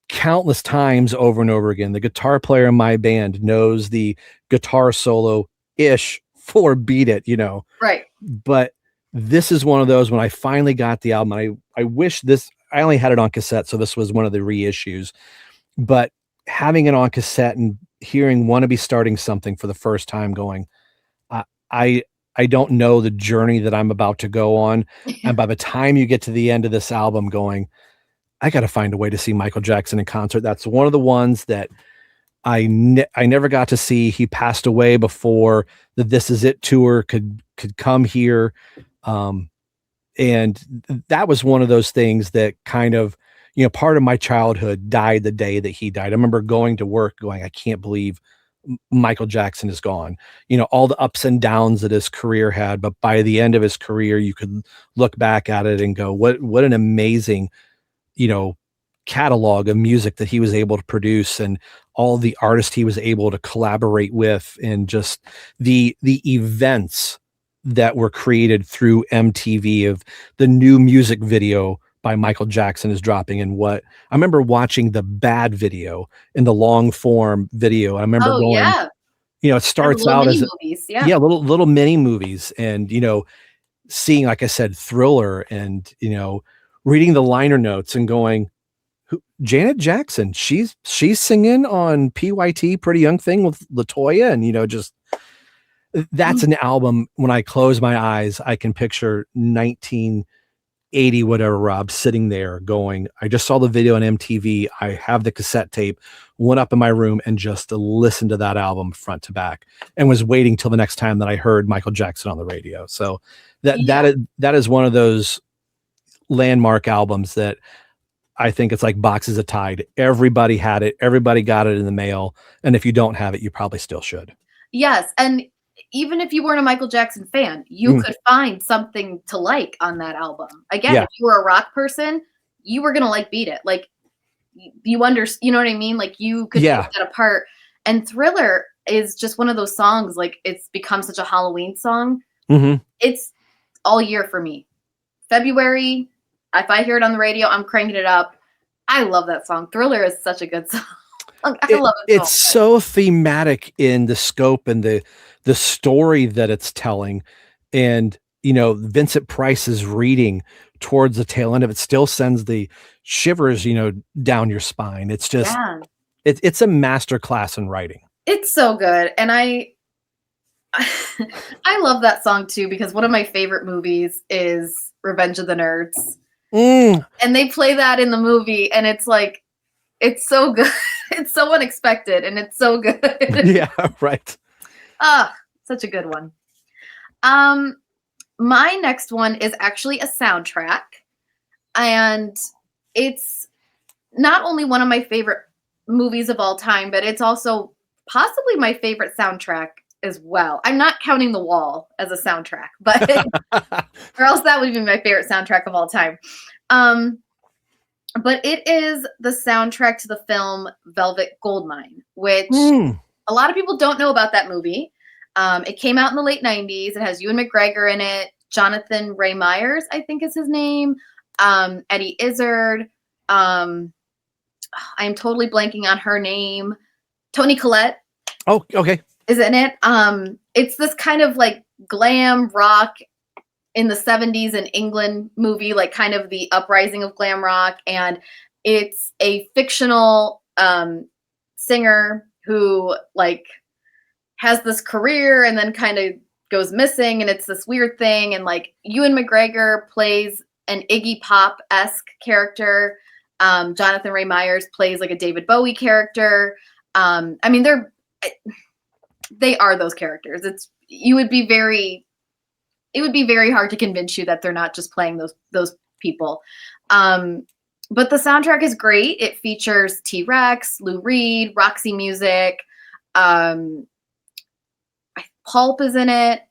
countless times over and over again. The guitar player in my band knows the guitar solo ish for Beat It, Right. But this is one of those when I finally got the album. I wish I only had it on cassette, so this was one of the reissues. But having it on cassette and hearing Wanna Be Starting Something for the first time going, I don't know the journey that I'm about to go on. And by the time you get to the end of this album going, I got to find a way to see Michael Jackson in concert. That's one of the ones that I never got to see. He passed away before the This Is It tour could come here. And that was one of those things that kind of, part of my childhood died the day that he died. I remember going to work going, I can't believe Michael Jackson is gone. All the ups and downs that his career had, but by the end of his career, you could look back at it and go, what an amazing, catalog of music that he was able to produce, and all the artists he was able to collaborate with, and just the events that were created through MTV of the new music video by Michael Jackson is dropping. And what I remember watching the Bad video in the long form video. I remember going, it starts out as movies, little mini movies, and, seeing, like I said, Thriller, and, reading the liner notes and going, Janet Jackson, she's singing on PYT, Pretty Young Thing with LaToya. And, just that's an album. When I close my eyes, I can picture 1980, whatever, Rob, sitting there going, I just saw the video on MTV. I have the cassette tape, went up in my room and just listened to that album front to back, and was waiting till the next time that I heard Michael Jackson on the radio. So that is one of those landmark albums that I think it's like boxes of Tide. Everybody had it. Everybody got it in the mail. And if you don't have it, you probably still should. Yes. And even if you weren't a Michael Jackson fan, you could find something to like on that album. Again, if you were a rock person, you were going to like Beat It. Like you know what I mean? Like you could take that apart. And Thriller is just one of those songs. Like it's become such a Halloween song. Mm-hmm. It's all year for me. February, if I hear it on the radio, I'm cranking it up. I love that song. Thriller is such a good song. I love it. It's so thematic in the scope and the story that it's telling. And, Vincent Price's reading towards the tail end of it still sends the shivers, down your spine. It's just, it's a masterclass in writing. It's so good. And I love that song too, because one of my favorite movies is Revenge of the Nerds. And they play that in the movie, and it's like, it's so good. It's so unexpected, and it's so good. Yeah, right. Such a good one. My next one is actually a soundtrack, and it's not only one of my favorite movies of all time, but it's also possibly my favorite soundtrack as well. I'm not counting The Wall as a soundtrack, but or else that would be my favorite soundtrack of all time. But it is the soundtrack to the film Velvet Goldmine, which a lot of people don't know about that movie. It came out in the late 90s. It has Ewan McGregor in it. Jonathan Ray Myers, I think is his name. Eddie Izzard. I'm totally blanking on her name. Toni Collette. Oh, okay. Is in it. It's this kind of like glam rock in the 70s in England movie, like kind of the uprising of glam rock. And it's a fictional singer who like has this career and then kind of goes missing. And it's this weird thing. And like Ewan McGregor plays an Iggy Pop-esque character. Jonathan Ray Myers plays like a David Bowie character. I mean, they are those characters. It would be very hard to convince you that they're not just playing those people. But the soundtrack is great. It features T-Rex, Lou Reed, Roxy Music. Pulp is in it.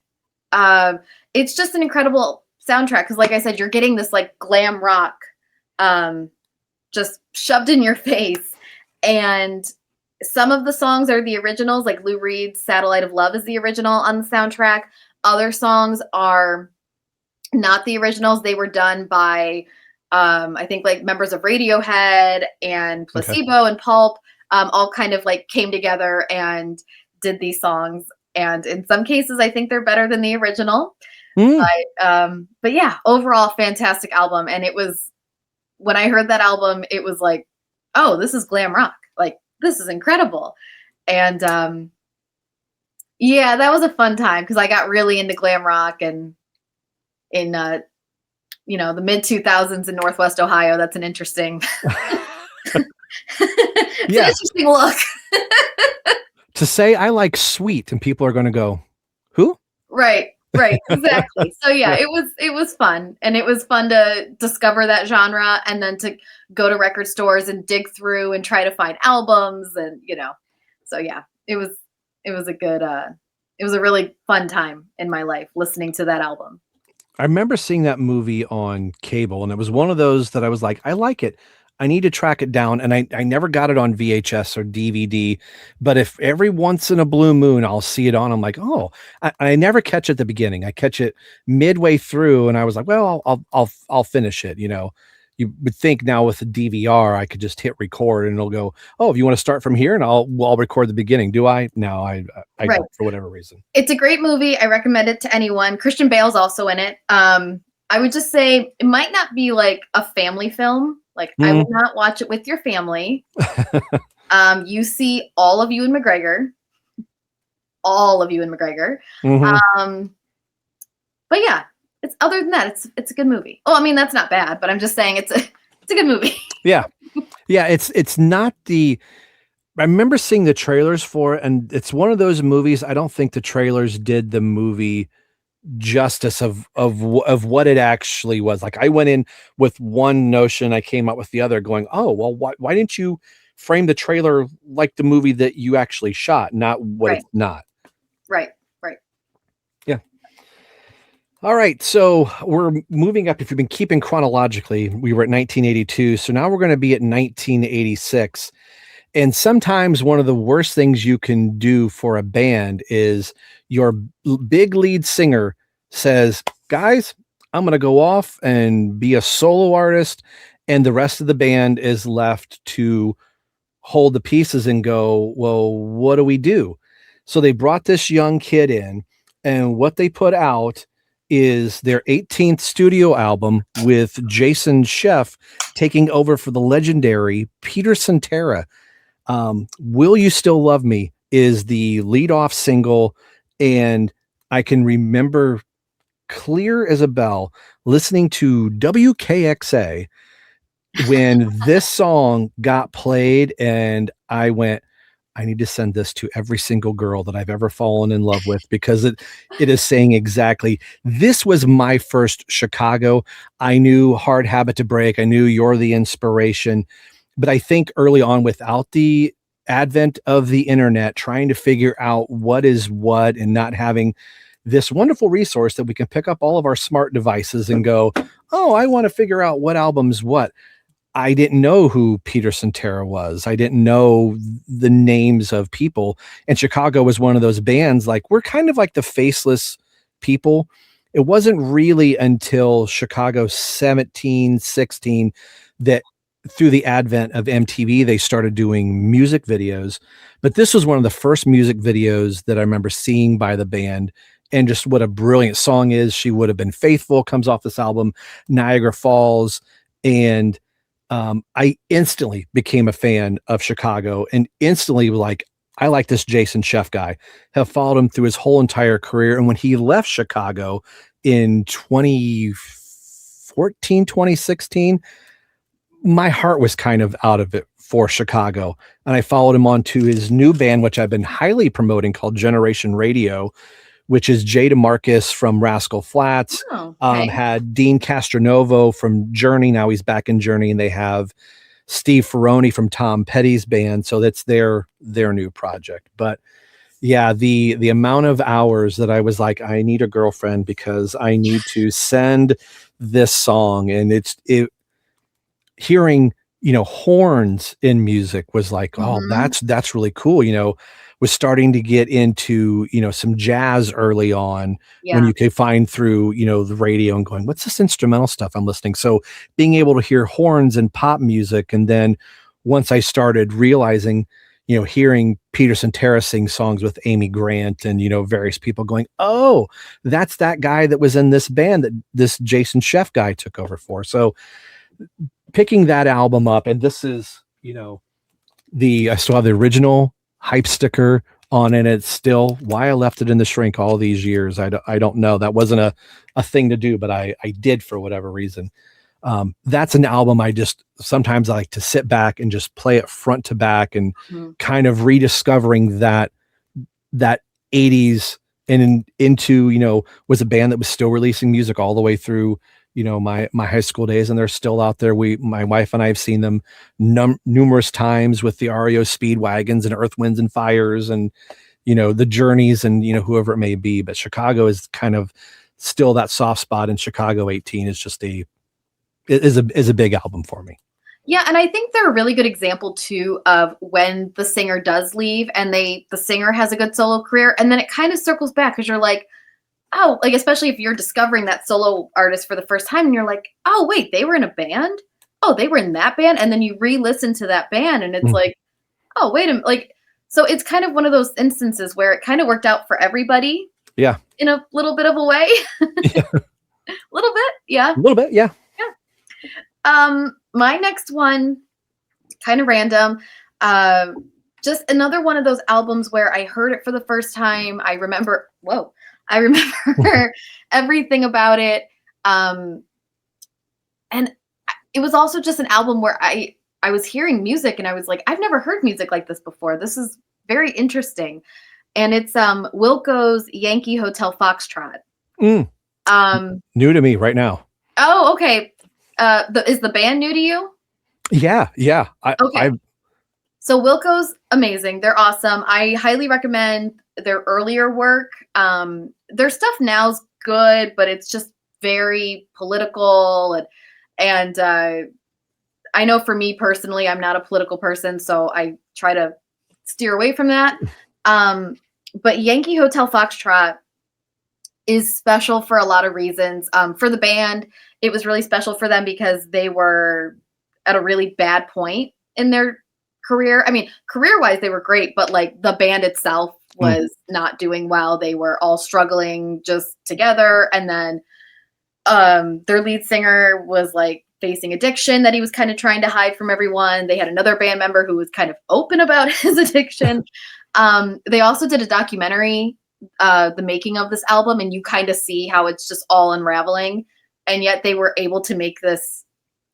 It's just an incredible soundtrack because, like I said, you're getting this like glam rock just shoved in your face. And some of the songs are the originals, like Lou Reed's Satellite of Love is the original on the soundtrack. Other songs are not the originals. They were done by, I think, like members of Radiohead and Placebo and Pulp, all kind of like came together and did these songs. And in some cases, I think they're better than the original. But yeah, overall, fantastic album. And it was, when I heard that album, it was like, oh, this is glam rock. Like, this is incredible. And yeah, that was a fun time because I got really into glam rock and in the mid 2000s in Northwest Ohio. That's an interesting, an interesting look. To say I like Sweet and people are going to go, who? Right, exactly. So yeah, it was fun, and it was fun to discover that genre, and then to go to record stores and dig through and try to find albums, and so yeah, it was a really fun time in my life listening to that album. I remember seeing that movie on cable, and it was one of those that I was like, I like it. I need to track it down. And I never got it on VHS or DVD, but if every once in a blue moon I'll see it on, I'm like, oh, I never catch it at the beginning. I catch it midway through, and I was like, well, I'll finish it. You would think now with the DVR, I could just hit record and it'll go, oh, if you want to start from here, and I'll record the beginning. Do I? No, I don't, for whatever reason. It's a great movie. I recommend it to anyone. Christian Bale's also in it. I would just say it might not be like a family film. Like, I would not watch it with your family. You see all of Ewan McGregor. But yeah, it's other than that, it's a good movie. Oh, I mean, that's not bad, but I'm just saying it's a good movie. Yeah. It's not the. I remember seeing the trailers for it, and it's one of those movies. I don't think the trailers did the movie justice of what it actually was. Like, I went in with one notion, I came out with the other, going, oh, well, why didn't you frame the trailer like the movie that you actually shot, not what it's not? Right. Yeah. All right, so we're moving up. If you've been keeping chronologically, we were at 1982, so now we're going to be at 1986. And sometimes one of the worst things you can do for a band is your big lead singer says, guys, I'm going to go off and be a solo artist. And the rest of the band is left to hold the pieces and go, well, what do we do? So they brought this young kid in, and what they put out is their 18th studio album with Jason Scheff taking over for the legendary Peter Cetera. Will You Still Love Me is the lead-off single, and I can remember clear as a bell listening to WKXA when this song got played, and I went, I need to send this to every single girl that I've ever fallen in love with, because it is saying exactly, this was my first Chicago. I knew Hard Habit to Break. I knew You're the Inspiration. But I think early on, without the advent of the internet, trying to figure out what is what and not having this wonderful resource that we can pick up all of our smart devices and go, oh, I want to figure out what album's what. I didn't know who Peter Cetera was. I didn't know the names of people. And Chicago was one of those bands, like, we're kind of like the faceless people. It wasn't really until Chicago 17, 16 that through the advent of MTV, they started doing music videos. But this was one of the first music videos that I remember seeing by the band. And just what a brilliant song is. She Would Have Been Faithful comes off this album, Niagara Falls. And I instantly became a fan of Chicago and instantly was like, I like this Jason Chef guy. Have followed him through his whole entire career. And when he left Chicago in 2014, 2016, my heart was kind of out of it for Chicago. And I followed him on to his new band, which I've been highly promoting, called Generation Radio, which is Jay DeMarcus from Rascal Flatts. Oh, okay. Had Dean Castronovo from Journey. Now he's back in Journey, and they have Steve Ferroni from Tom Petty's band. So that's their new project. But yeah, the amount of hours that I was like, I need a girlfriend because I need to send this song. And hearing, horns in music was like, oh, that's really cool. Was starting to get into, some jazz early on when you could find through, the radio and going, what's this instrumental stuff I'm listening? So being able to hear horns and pop music. And then once I started realizing, hearing Peter Cetera sing songs with Amy Grant and, various people going, oh, that's that guy that was in this band that this Jason Chef guy took over for. So picking that album up, and this is, I still have the original hype sticker on it. It's still why I left it in the shrink all these years. I don't know. That wasn't a thing to do, but I did for whatever reason. That's an album sometimes I like to sit back and just play it front to back and kind of rediscovering that 80s and into, was a band that was still releasing music all the way through, my high school days, and they're still out there. My wife and I have seen them numerous times with the REO Speedwagons and Earth, Winds and Fires and, the Journeys and, whoever it may be. But Chicago is kind of still that soft spot, and Chicago 18 is just a big album for me. Yeah, and I think they're a really good example too of when the singer does leave and the singer has a good solo career, and then it kind of circles back because you're like, oh, like, especially if you're discovering that solo artist for the first time and you're like, oh, wait, they were in a band? Oh, they were in that band? And then you re-listen to that band and it's like, oh, wait a minute. Like, so it's kind of one of those instances where it kind of worked out for everybody. Yeah. In a little bit of a way. Yeah. A little bit. Yeah. A little bit. Yeah. Yeah. My next one, kind of random. Just another one of those albums where I heard it for the first time. I remember everything about it. And it was also just an album where I was hearing music and I was like, I've never heard music like this before. This is very interesting. And it's Wilco's Yankee Hotel Foxtrot. New to me right now. Oh, okay. Is the band new to you? Yeah. Okay. So Wilco's amazing. They're awesome. I highly recommend their earlier work. Their stuff now's good, but it's just very political. And I know for me personally, I'm not a political person, so I try to steer away from that. But Yankee Hotel Foxtrot is special for a lot of reasons. For the band, it was really special for them because they were at a really bad point in their career. I mean, career-wise, they were great, but like the band itself was not doing well. They were all struggling just together. And then their lead singer was like facing addiction that he was kind of trying to hide from everyone. They had another band member who was kind of open about his addiction. They also did a documentary, the making of this album, and you kind of see how it's just all unraveling. And yet they were able to make this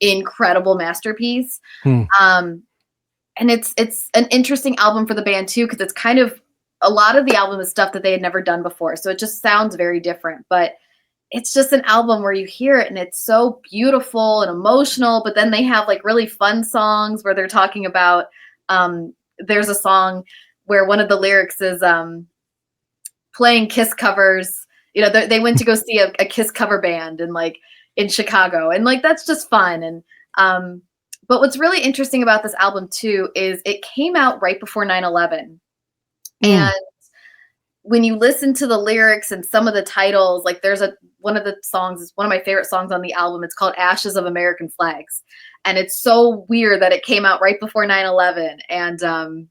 incredible masterpiece. And it's an interesting album for the band too, because it's kind of a lot of the album is stuff that they had never done before. So it just sounds very different, but it's just an album where you hear it and it's so beautiful and emotional, but then they have like really fun songs where they're talking about, there's a song where one of the lyrics is playing Kiss covers. You know, they went to go see a Kiss cover band and like in Chicago, and like that's just fun. And But what's really interesting about this album too is it came out right before 9/11. And when you listen to the lyrics and some of the titles, like there's one of the songs is one of my favorite songs on the album. It's called Ashes of American Flags. And it's so weird that it came out right before 9/11. And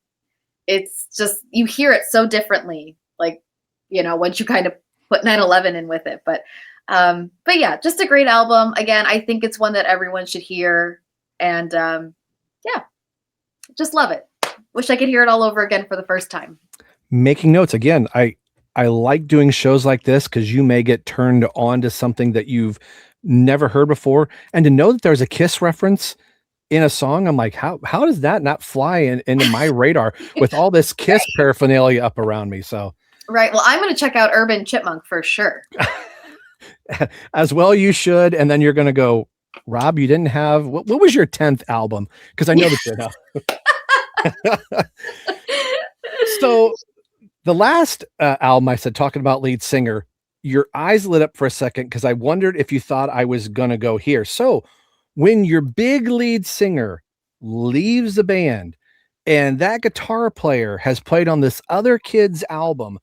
it's just, you hear it so differently, like, once you kind of put 9/11 in with it. But yeah, just a great album. Again, I think it's one that everyone should hear. And yeah, just love it. Wish I could hear it all over again for the first time. Making notes again. I like doing shows like this because you may get turned on to something that you've never heard before, and to know that there's a Kiss reference in a song, I'm like, how does that not fly into my radar with all this Kiss paraphernalia up around me? So right. Well, I'm going to check out Urban Chipmunk for sure. As well, you should. And then you're going to go, Rob, you didn't have, what was your 10th album? Because I know that you know. So the last album I said, talking about lead singer, your eyes lit up for a second because I wondered if you thought I was going to go here. So when your big lead singer leaves the band and that guitar player has played on this other kid's album,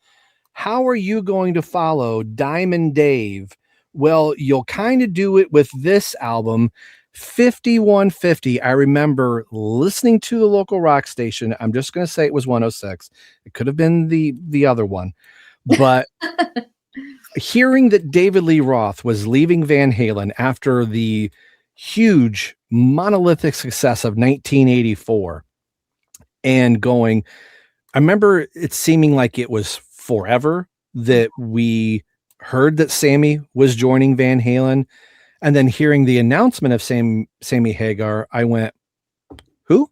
how are you going to follow Diamond Dave? Well, you'll kind of do it with this album, 5150. I remember listening to the local rock station. I'm just going to say it was 106. It could have been the other one, but hearing that David Lee Roth was leaving Van Halen after the huge monolithic success of 1984 and going, I remember it seeming like it was forever that we heard that Sammy was joining Van Halen, and then hearing the announcement of Sammy Hagar, I went, who?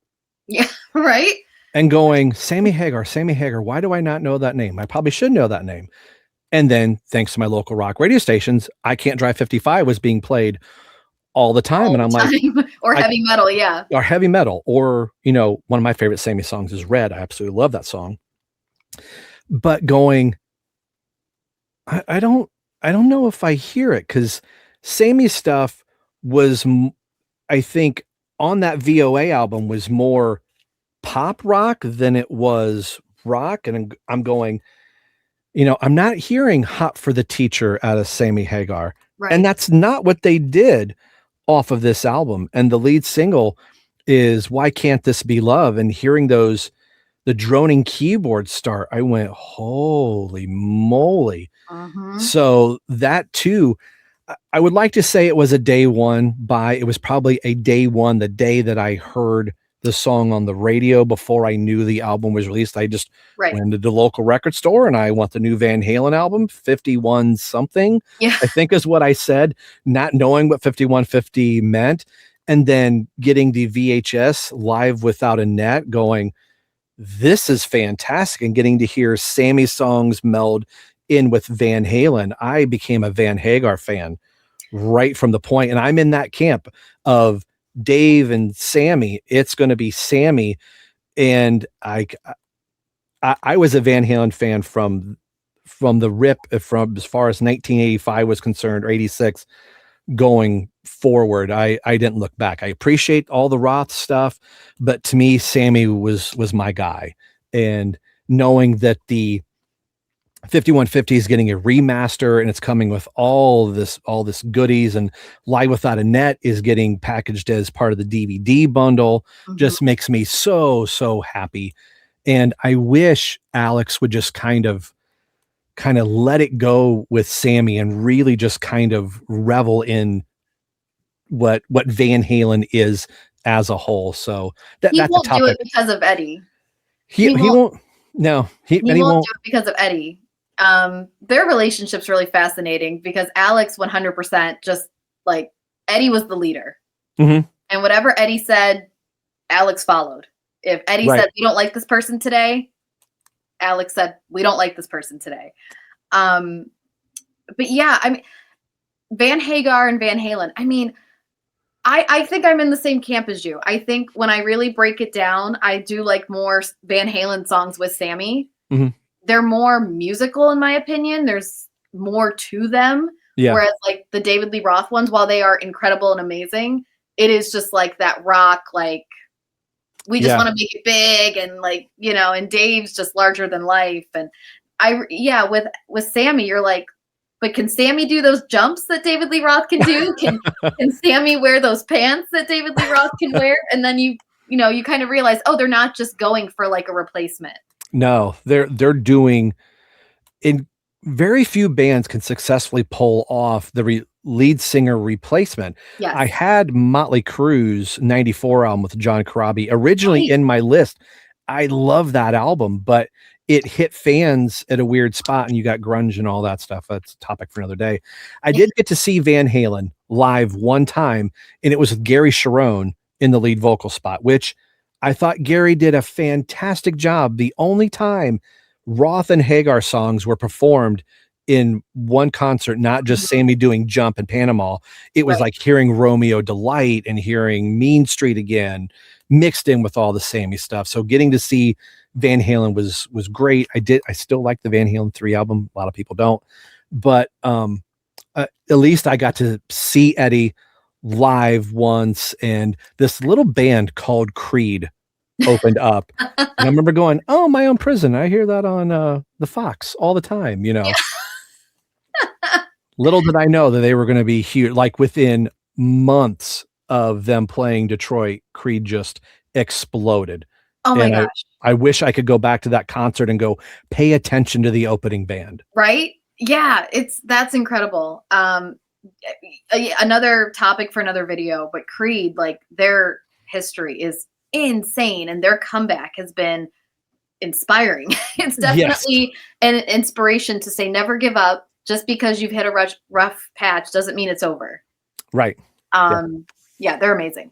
Yeah, right. And going, Sammy Hagar, why do I not know that name? I probably should know that name. And then thanks to my local rock radio stations, I Can't Drive 55 was being played all the time. And I'm like, or heavy metal. Yeah. Or heavy metal, or, one of my favorite Sammy songs is Red. I absolutely love that song. But going, I don't know if I hear it, because Sammy's stuff was, I think, on that VOA album was more pop rock than it was rock. And I'm going, I'm not hearing Hot for the Teacher out of Sammy Hagar. Right. And that's not what they did off of this album. And the lead single is Why Can't This Be Love? And hearing the droning keyboard start, I went, holy moly. So that too, I would like to say it was a day one buy. It was probably a day one, the day that I heard the song on the radio before I knew the album was released. I just went to the local record store and I want the new Van Halen album, 51 something, I think is what I said, not knowing what 5150 meant. And then getting the VHS Live Without a Net, going, this is fantastic. And getting to hear Sammy's songs meld in with Van Halen. I became a Van Hagar fan right from the point. And I'm in that camp of Dave and Sammy. It's going to be Sammy. And I was a Van Halen fan from the rip, from as far as 1985 was concerned, or 86 going forward. I didn't look back. I appreciate all the Roth stuff, but to me, Sammy was my guy. And knowing that the 5150 is getting a remaster and it's coming with all this goodies, and Live Without a Net is getting packaged as part of the DVD bundle, just makes me so happy. And I wish Alex would just kind of let it go with Sammy and really just kind of revel in what Van Halen is as a whole. So he won't do it because of Eddie. He won't. No, he won't do it because of Eddie. Their relationship's really fascinating because Alex 100% just like Eddie was the leader, and whatever Eddie said, Alex followed. If Eddie said, we don't like this person today, Alex said, we don't like this person today. But yeah, I mean, Van Hagar and Van Halen, I mean, I think I'm in the same camp as you. I think when I really break it down, I do like more Van Halen songs with Sammy. They're more musical, in my opinion. There's more to them. Yeah. Whereas like the David Lee Roth ones, while they are incredible and amazing, it is just like that rock, like we just Yeah. want to make it big, and like, you know, and Dave's just larger than life. And with Sammy, you're like, but can Sammy do those jumps that David Lee Roth can do? Can Sammy wear those pants that David Lee Roth can wear? And then you kind of realize, oh, they're not just going for like a replacement. No, they're doing, in very few bands can successfully pull off the lead singer replacement. Yes. I had Motley Crue's 94 album with John Corabi originally in my list. I love that album, but it hit fans at a weird spot, and you got grunge and all that stuff. That's a topic for another day. I did get to see Van Halen live one time, and it was with Gary Cherone in the lead vocal spot, which I thought Gary did a fantastic job. The only time Roth and Hagar songs were performed in one concert, not just Sammy doing Jump and Panama. It was like hearing Romeo Delight and hearing Mean Street Again mixed in with all the Sammy stuff. So getting to see Van Halen was great. I still like the Van Halen 3 album. A lot of people don't, but at least I got to see Eddie live once, and this little band called Creed opened up. And I remember going, oh, My Own Prison. I hear that on the Fox all the time, you know. Yeah. Little did I know that they were going to be huge. Like within months of them playing Detroit, Creed just exploded. Oh my gosh. I wish I could go back to that concert and go pay attention to the opening band. Right? Yeah, that's incredible. Another topic for another video, but Creed, like their history is insane, and their comeback has been inspiring. It's definitely an inspiration to say never give up. Just because you've hit a rough patch doesn't mean it's over. Right. Yeah, they're amazing.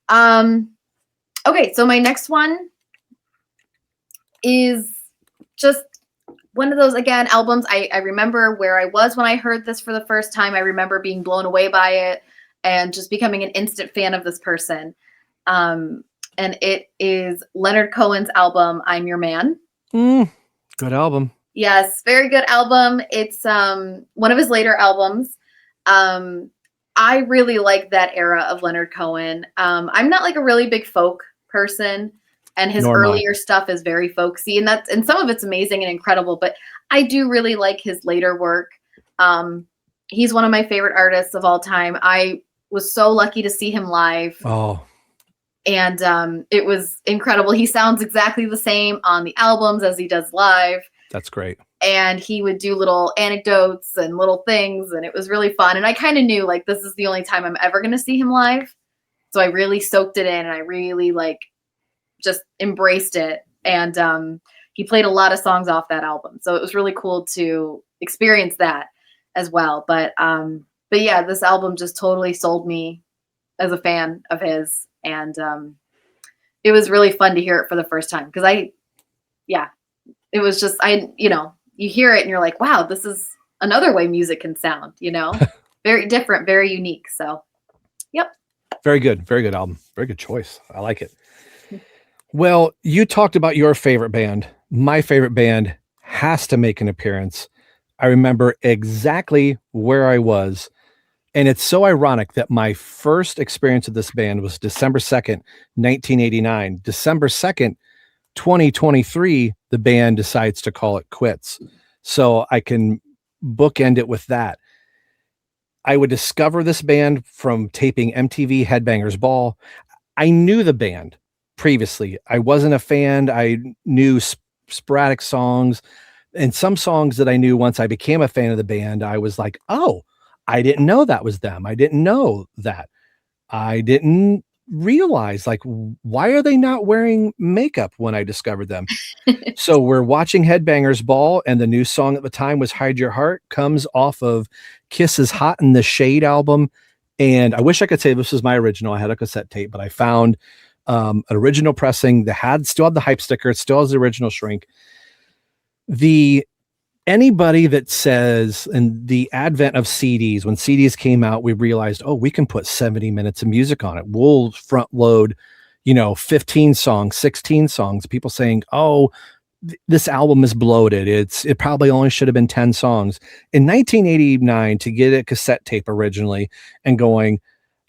Okay, so my next one is just one of those, again, albums. I remember where I was when I heard this for the first time. I remember being blown away by it and just becoming an instant fan of this person. And it is Leonard Cohen's album, I'm Your Man. Good album. Yes, very good album. It's one of his later albums. I really like that era of Leonard Cohen. I'm not like a really big folk person, and his earlier stuff is very folksy, and some of it's amazing and incredible, but I do really like his later work. He's one of my favorite artists of all time. I was so lucky to see him live. Oh. And it was incredible. He sounds exactly the same on the albums as he does live. That's great. And he would do little anecdotes and little things, and it was really fun. And I kind of knew, like, this is the only time I'm ever going to see him live. So I really soaked it in, and I really, like, just embraced it. And he played a lot of songs off that album. So it was really cool to experience that as well. But yeah, this album just totally sold me as a fan of his. And it was really fun to hear it for the first time. Because it was just, you hear it and you're like, wow, this is another way music can sound, very different, very unique. So, yep. Very good. Very good album. Very good choice. I like it. Well, you talked about your favorite band. My favorite band has to make an appearance. I remember exactly where I was. And it's so ironic that my first experience with this band was December 2nd, 1989. December 2nd, 2023, the band decides to call it quits. So I can bookend it with that. I would discover this band from taping MTV Headbangers Ball. I knew the band previously. I wasn't a fan. I knew sporadic songs, and some songs that I knew once I became a fan of the band, I was like, oh, I didn't know that was them. I didn't know that. I didn't realize, like, why are they not wearing makeup when I discovered them? So we're watching Headbangers Ball, and the new song at the time was Hide Your Heart, comes off of Kiss's Hot in the Shade album. And I wish I could say this was my original. I had a cassette tape, but I found an original pressing that still had the hype sticker. It still has the original shrink. Anybody that says, in the advent of CDs, when CDs came out, we realized, oh, we can put 70 minutes of music on it. We'll front load, 15 songs, 16 songs. People saying, oh, this album is bloated. It probably only should have been 10 songs. In 1989, to get a cassette tape originally and going,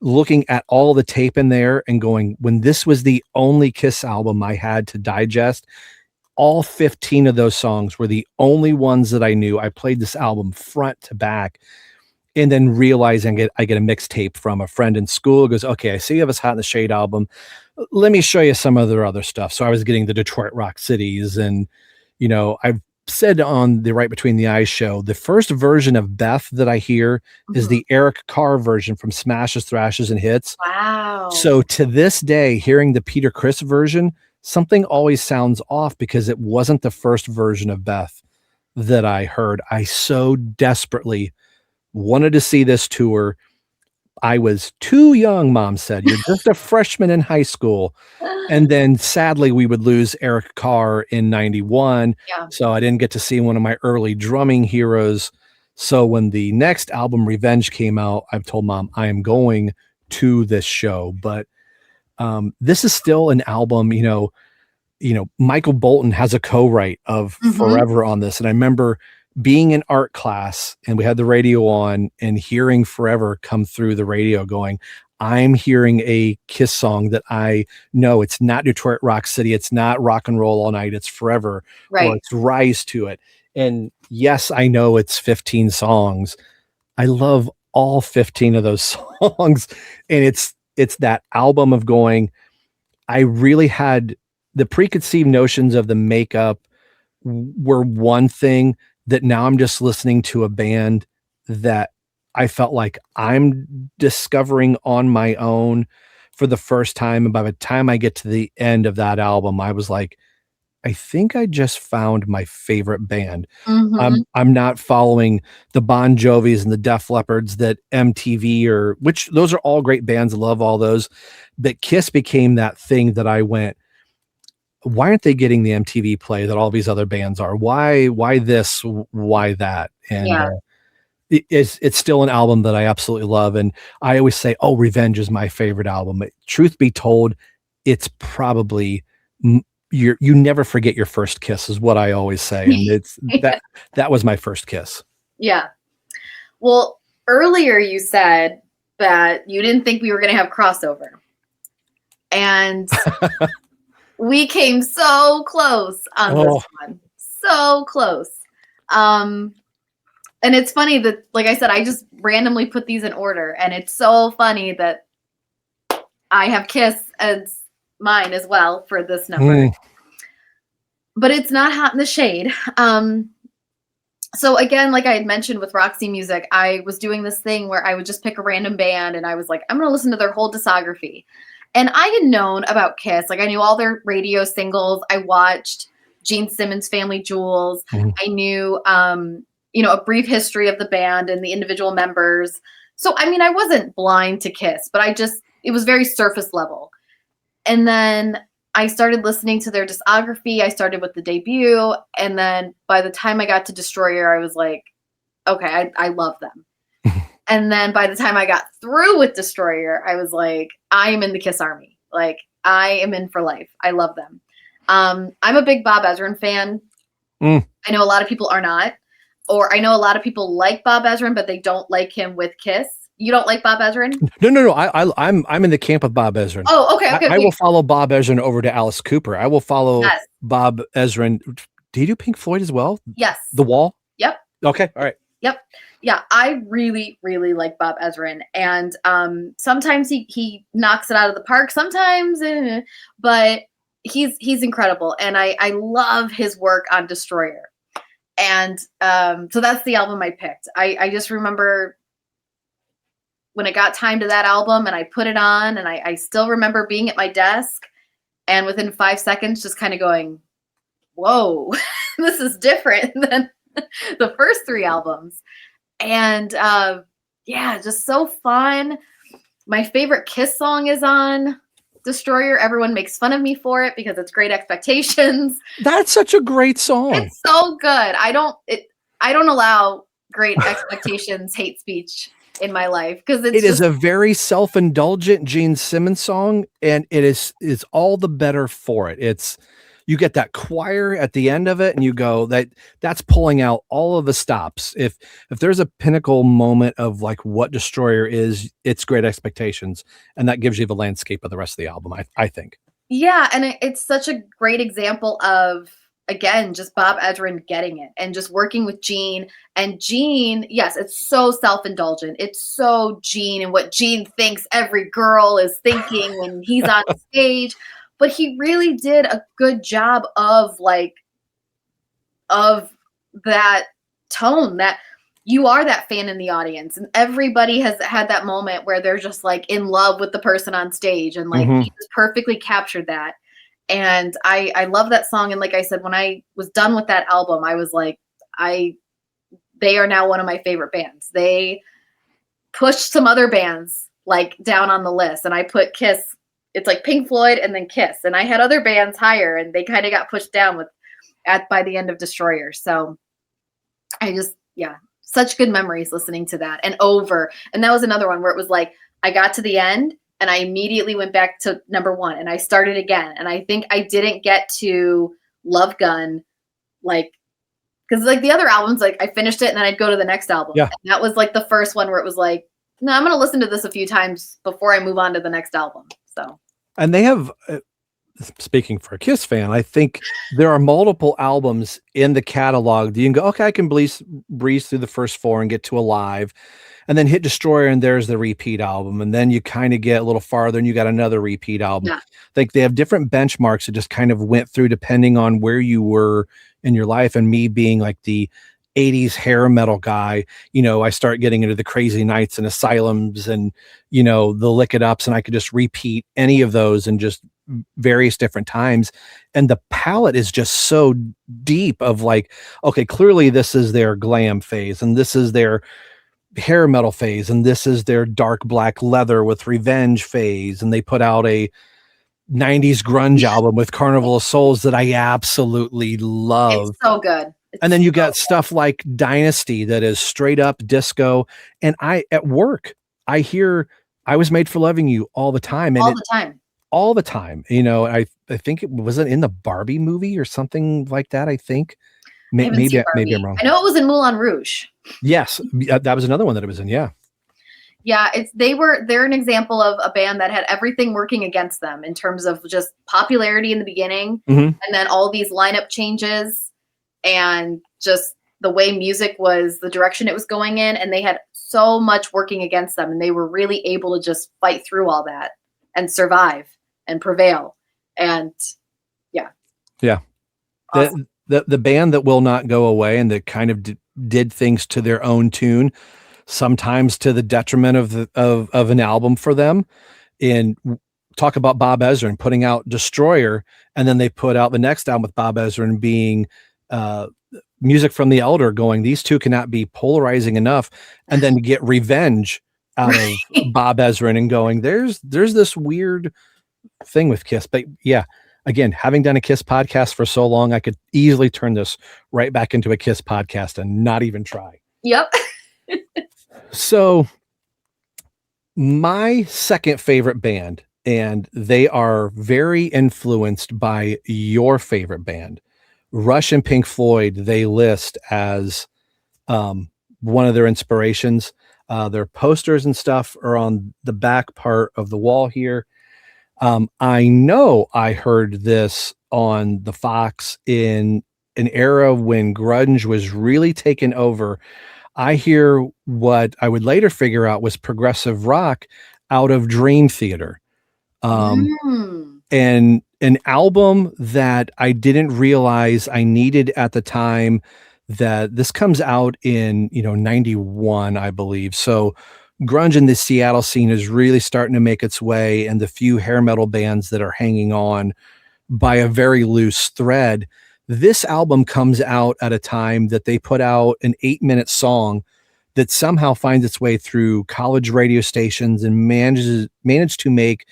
looking at all the tape in there and going, when this was the only Kiss album I had to digest, all 15 of those songs were the only ones that I knew. I played this album front to back, and then realizing I get a mixtape from a friend in school who goes, okay, I see you have this Hot in the Shade album. Let me show you some of their other stuff. So I was getting the Detroit Rock Cities, and, I've said on the Right Between the Eyes show, the first version of Beth that I hear is the Eric Carr version from Smashes, Thrashes, and Hits. Wow. So to this day, hearing the Peter Criss version, something always sounds off because it wasn't the first version of Beth that I heard. I so desperately wanted to see this tour. I was too young, Mom said. You're just a freshman in high school. And then sadly, we would lose Eric Carr in 91. Yeah. So I didn't get to see one of my early drumming heroes. So when the next album, Revenge, came out, I've told Mom I am going to this show. But this is still an album, Michael Bolton has a co-write of Forever on this. And I remember being in art class and we had the radio on and hearing Forever come through the radio going, I'm hearing a Kiss song that I know. It's not Detroit Rock City. It's not Rock and Roll All Night. It's Forever. Right. Or it's Rise to It. And yes, I know it's 15 songs. I love all 15 of those songs. And it's that album of going, I really had the preconceived notions of the makeup were one thing that now I'm just listening to a band that I felt like I'm discovering on my own for the first time. And by the time I get to the end of that album, I was like, I think I just found my favorite band. I'm not following the Bon Jovis and the Def Leppards that MTV which those are all great bands. I love all those. But Kiss became that thing that I went, why aren't they getting the MTV play that all these other bands are? Why this? Why that? And it's still an album that I absolutely love. And I always say, oh, Revenge is my favorite album. Truth be told, it's probably you never forget your first Kiss is what I always say. And it's that was my first Kiss. Yeah. Well, earlier you said that you didn't think we were going to have crossover. And we came so close on this one. So close. And it's funny that, like I said, I just randomly put these in order. And it's so funny that I have Kiss as mine as well for this number. But it's not Hot in the Shade. So again, like I had mentioned with Roxy Music, I was doing this thing where I would just pick a random band and I was like, I'm going to listen to their whole discography. And I had known about Kiss. Like I knew all their radio singles. I watched Gene Simmons' Family Jewels. I knew, a brief history of the band and the individual members. So, I mean, I wasn't blind to Kiss, but it was very surface level. And then I started listening to their discography. I started with the debut. And then by the time I got to Destroyer, I was like, okay, I love them. And then by the time I got through with Destroyer, I was like, I am in the Kiss Army. Like, I am in for life. I love them. I'm a big Bob Ezrin fan. I know a lot of people are not. Or I know a lot of people like Bob Ezrin, but they don't like him with Kiss. You don't like Bob Ezrin? No. I'm in the camp of Bob Ezrin. Oh, okay. I will follow Bob Ezrin over to Alice Cooper. I will follow Bob Ezrin. Did he do Pink Floyd as well? Yes. The Wall? Yep. Okay. All right. Yep. Yeah, I really, really like Bob Ezrin. And sometimes he knocks it out of the park. Sometimes, but he's incredible. And I love his work on Destroyer. And so that's the album I picked. I just remember when it got time to that album and I put it on and I still remember being at my desk and within 5 seconds just kind of going, whoa, this is different than the first three albums. And just so fun. My favorite Kiss song is on Destroyer. Everyone makes fun of me for it because it's Great Expectations. That's such a great song. It's so good. I don't allow Great Expectations hate speech in my life because it is a very self-indulgent Gene Simmons song, and it is all the better for it. It's you get that choir at the end of it, and you go, that's pulling out all of the stops. If there's a pinnacle moment of like what Destroyer is, it's Great Expectations, and that gives you the landscape of the rest of the album, I think. Yeah, and it's such a great example of, again, just Bob Ezrin getting it and just working with Gene. And Gene, yes, it's so self-indulgent. It's so Gene and what Gene thinks every girl is thinking when he's on stage. But he really did a good job of that tone, that you are that fan in the audience, and everybody has had that moment where they're just like in love with the person on stage, and like he just perfectly captured that. And I love that song. And like I said, when I was done with that album, I was like, they are now one of my favorite bands. They pushed some other bands like down on the list, and I put Kiss. It's like Pink Floyd and then Kiss, and I had other bands higher, and they kind of got pushed down by the end of Destroyer. So I just, yeah, such good memories listening to that. And that was another one where it was like, I got to the end and I immediately went back to number 1 and I started again. And I think I didn't get to Love Gun, like, because like the other albums, like I finished it and then I'd go to the next album. Yeah. And that was like the first one where it was like, no, I'm going to listen to this a few times before I move on to the next album. So, and they have, speaking for a Kiss fan, I think there are multiple albums in the catalog that you can go, okay, I can breeze through the first 4 and get to Alive, and then hit Destroyer, and there's the repeat album. And then you kind of get a little farther and you got another repeat album. yeah. Like they have different benchmarks that just kind of went through depending on where you were in your life. And me being like the 80s hair metal guy, I start getting into the Crazy Nights and Asylums and, the Lick It Ups, and I could just repeat any of those and just various different times. And the palette is just so deep of like, okay, clearly this is their glam phase, and this is their hair metal phase, and this is their dark black leather with Revenge phase, and they put out a 90s grunge album with Carnival of Souls that I absolutely love. It's so good. And then you got stuff like Dynasty that is straight up disco. And at work, I hear I Was Made for Loving You all the time. And all the time. I think it wasn't in the Barbie movie or something like that. I think maybe I'm wrong. I know it was in Moulin Rouge. Yes. That was another one that it was in. Yeah. Yeah. They're an example of a band that had everything working against them in terms of just popularity in the beginning. And then all these lineup changes and just the way music was, the direction it was going in. And they had so much working against them, and they were really able to just fight through all that and survive and prevail. And yeah. Awesome. The band that will not go away, and that kind of did things to their own tune, sometimes to the detriment of an album for them. And talk about Bob Ezrin putting out Destroyer, and then they put out the next album with Bob Ezrin being Music from the Elder, going, these two cannot be polarizing enough. And then get Revenge out of Bob Ezrin and going, there's this weird thing with Kiss. But yeah, again, having done a Kiss podcast for so long, I could easily turn this right back into a Kiss podcast and not even try. Yep. So my second favorite band, and they are very influenced by your favorite band, Rush and Pink Floyd, they list as one of their inspirations. Their posters and stuff are on the back part of the wall here. I know I heard this on the Fox in an era when grunge was really taken over. I hear what I would later figure out was progressive rock out of Dream Theater. And an album that I didn't realize I needed at the time, that this comes out in, 91, I believe. So grunge in the Seattle scene is really starting to make its way, and the few hair metal bands that are hanging on by a very loose thread. This album comes out at a time that they put out an 8-minute song that somehow finds its way through college radio stations and managed to make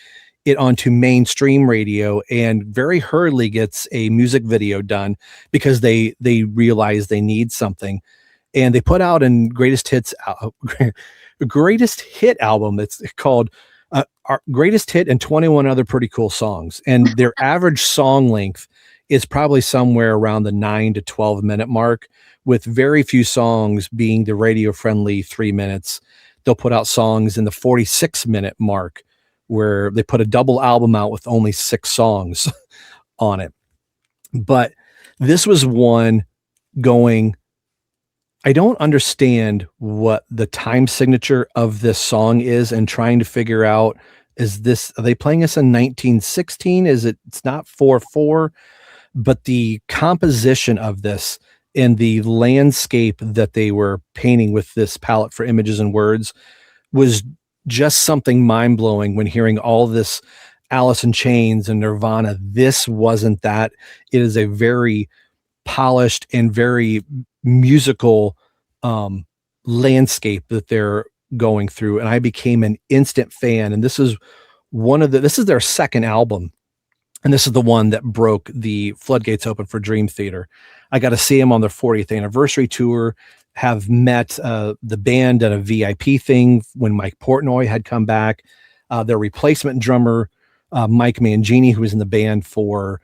it onto mainstream radio, and very hurriedly gets a music video done because they realize they need something. And they put out a greatest hit album. It's called our Greatest Hit and 21 Other Pretty Cool Songs. And their average song length is probably somewhere around the 9 to 12 minute mark, with very few songs being the radio friendly 3 minutes. They'll put out songs in the 46-minute mark where they put a double album out with only 6 songs on it. But this was one going, I don't understand what the time signature of this song is, and trying to figure out, are they playing this in 1916? It's not 4/4, but the composition of this and the landscape that they were painting with this palette for images and words was just something mind blowing when hearing all this Alice in Chains and Nirvana. This wasn't that. It is a very polished and very musical landscape that they're going through, and I became an instant fan. And this is their second album, and this is the one that broke the floodgates open for Dream Theater. I got to see them on their 40th anniversary tour, have met the band at a VIP thing when Mike Portnoy had come back. Their replacement drummer, Mike Mangini, who was in the band for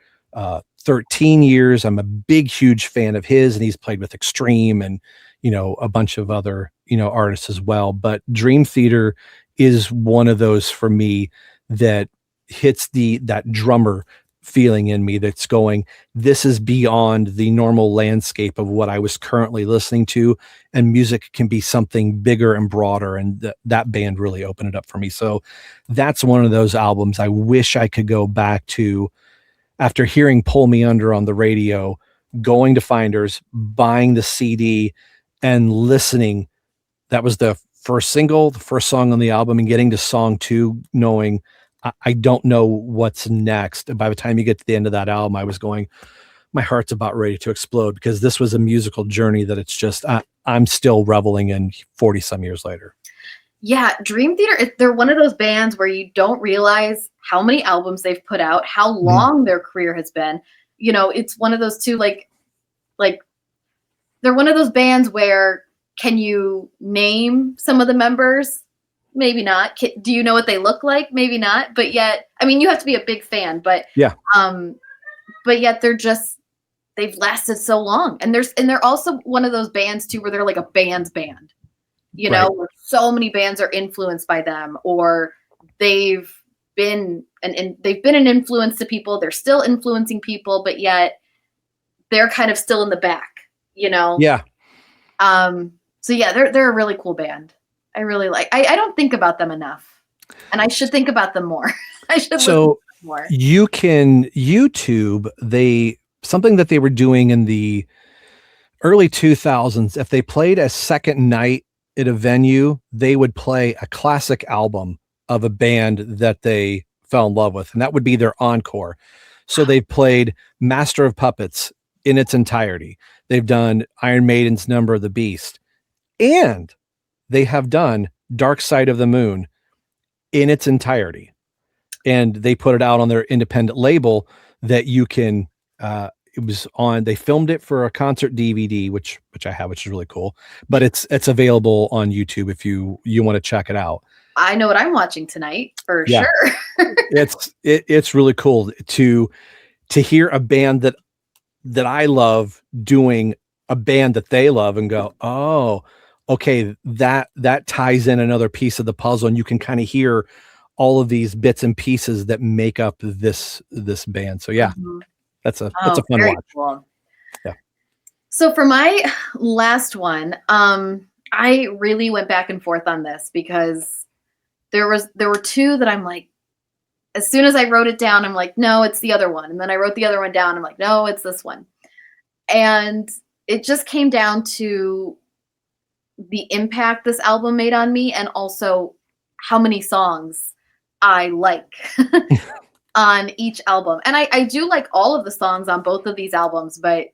13 years. I'm a big, huge fan of his, and he's played with Extreme and, a bunch of other, artists as well. But Dream Theater is one of those for me that hits that drummer feeling in me that's going, this is beyond the normal landscape of what I was currently listening to, and music can be something bigger and broader. And that band really opened it up for me. So that's one of those albums I wish I could go back to after hearing Pull Me Under on the radio, going to Finders, buying the CD and listening. That was the first single, the first song on the album, and getting to song 2, knowing I don't know what's next. And by the time you get to the end of that album, I was going, my heart's about ready to explode, because this was a musical journey that it's just, I'm still reveling in 40 some years later. Yeah, Dream Theater, they're one of those bands where you don't realize how many albums they've put out, how long their career has been. It's one of those two, like they're one of those bands where, can you name some of the members? Maybe not. Do you know what they look like? Maybe not. But yet, you have to be a big fan, but yeah. But yet they've lasted so long. And they're also one of those bands too, where they're like a band's band, Right. where so many bands are influenced by them, or they've been an influence to people. They're still influencing people, but yet they're kind of still in the back, Yeah. So yeah, they're a really cool band. I really like. I don't think about them enough, and I should think about them more. I should listen to them more. You can YouTube something that they were doing in the early 2000s. If they played a second night at a venue, they would play a classic album of a band that they fell in love with, and that would be their encore. So they played Master of Puppets in its entirety. They've done Iron Maiden's Number of the Beast, and they have done Dark Side of the Moon in its entirety. And they put it out on their independent label that you can, they filmed it for a concert DVD, which I have, which is really cool, but it's available on YouTube if you want to check it out. I know what I'm watching tonight for sure. It's really cool to hear a band that I love doing a band that they love and go, oh, okay, that ties in another piece of the puzzle, and you can kind of hear all of these bits and pieces that make up this band. So yeah, that's a fun watch. Cool. Yeah. So for my last one, I really went back and forth on this, because there were two that I'm like, as soon as I wrote it down, I'm like, no, it's the other one. And then I wrote the other one down. I'm like, no, it's this one. And it just came down to the impact this album made on me, and also how many songs I like on each album. And I do like all of the songs on both of these albums, but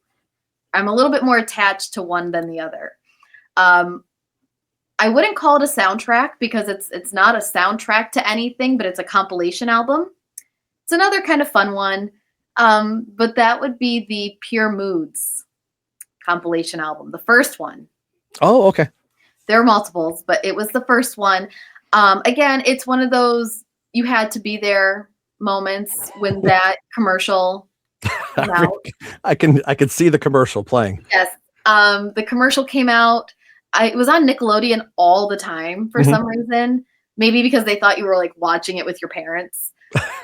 I'm a little bit more attached to one than the other. I wouldn't call it a soundtrack, because it's not a soundtrack to anything, but it's a compilation album. It's another kind of fun one. But that would be the Pure Moods compilation album, the first one. Oh, okay. There are multiples, but it was the first one. Again, it's one of those you had to be there moments when that commercial came out. I can see the commercial playing. Yes. The commercial came out. It was on Nickelodeon all the time for some reason. Maybe because they thought you were like watching it with your parents.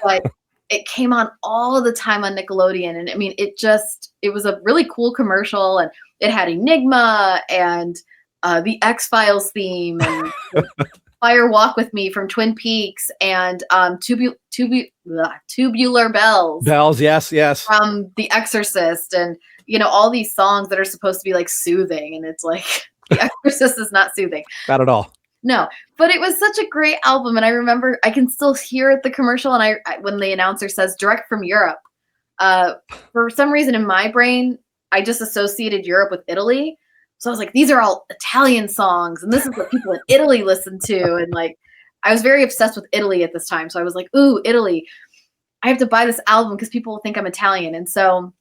But it came on all the time on Nickelodeon. And I mean, it was a really cool commercial, and it had Enigma and the X-Files theme and Fire Walk With Me from Twin Peaks and Tubular Bells. Bells, yes. From The Exorcist, and all these songs that are supposed to be like soothing, and it's like The Exorcist is not soothing. Not at all. No, but it was such a great album, and I remember I can still hear it, the commercial, and I when the announcer says direct from Europe, for some reason in my brain, I just associated Europe with Italy. So I was like, these are all Italian songs, and this is what people in Italy listen to. And like, I was very obsessed with Italy at this time. So I was like, ooh, Italy. I have to buy this album because people will think I'm Italian. And so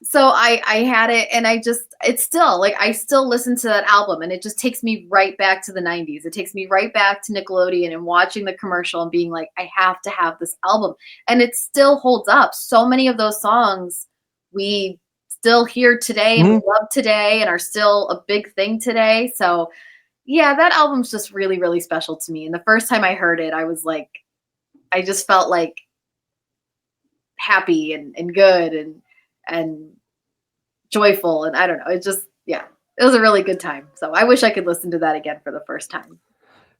so I had it, and it's still like, I still listen to that album, and it just takes me right back to the 90s. It takes me right back to Nickelodeon and watching the commercial and being like, I have to have this album. And it still holds up. So many of those songs we still hear today and we love today and are still a big thing today. So yeah, that album's just really, really special to me. And the first time I heard it, I was like, I just felt like happy and good and joyful. And I don't know, it was a really good time. So I wish I could listen to that again for the first time.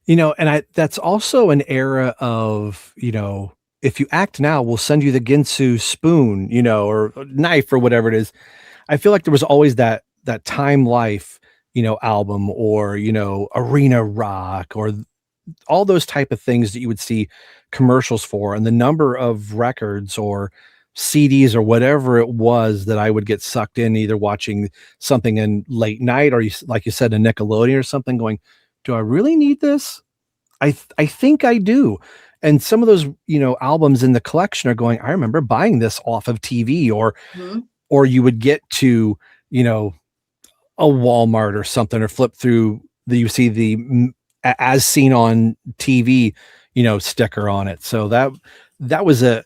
And that's also an era of, if you act now, we'll send you the Ginsu spoon, or knife or whatever it is. I feel like there was always that Time Life, album, or, arena rock, or all those type of things that you would see commercials for, and the number of records or CDs or whatever it was that I would get sucked in, either watching something in late night or, like you said, a Nickelodeon or something, going, do I really need this? I think I do. And some of those, albums in the collection are going, I remember buying this off of TV, or you would get to, a Walmart or something, or flip through you see the as seen on TV, sticker on it. So that was an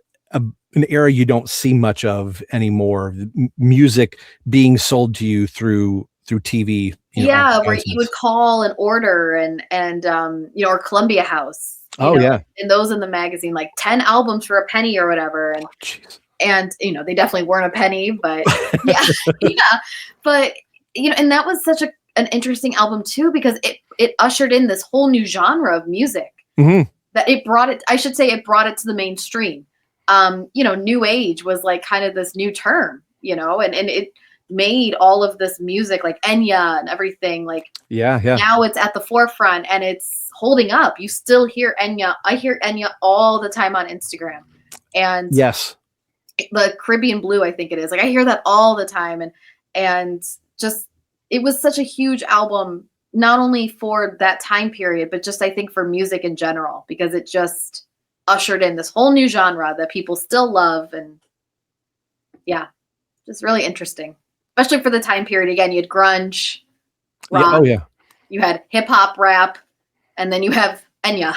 era you don't see much of anymore. Music being sold to you through TV. Where you would call and order and or Columbia House. Yeah. And those in the magazine, like 10 albums for a penny or whatever. And and they definitely weren't a penny, but yeah. But and that was such an interesting album too, because it ushered in this whole new genre of music that it brought it to the mainstream. New age was like kind of this new term, and it made all of this music like Enya and everything, like now it's at the forefront and it's holding up. You still hear Enya. I hear Enya all the time on Instagram, and yes, the Caribbean Blue, I think it is, like I hear that all the time, and just it was such a huge album, not only for that time period, but just I think for music in general, because it just ushered in this whole new genre that people still love. And yeah, just really interesting, especially for the time period. Again, you had grunge, rock, you had hip hop, rap, and then you have Enya.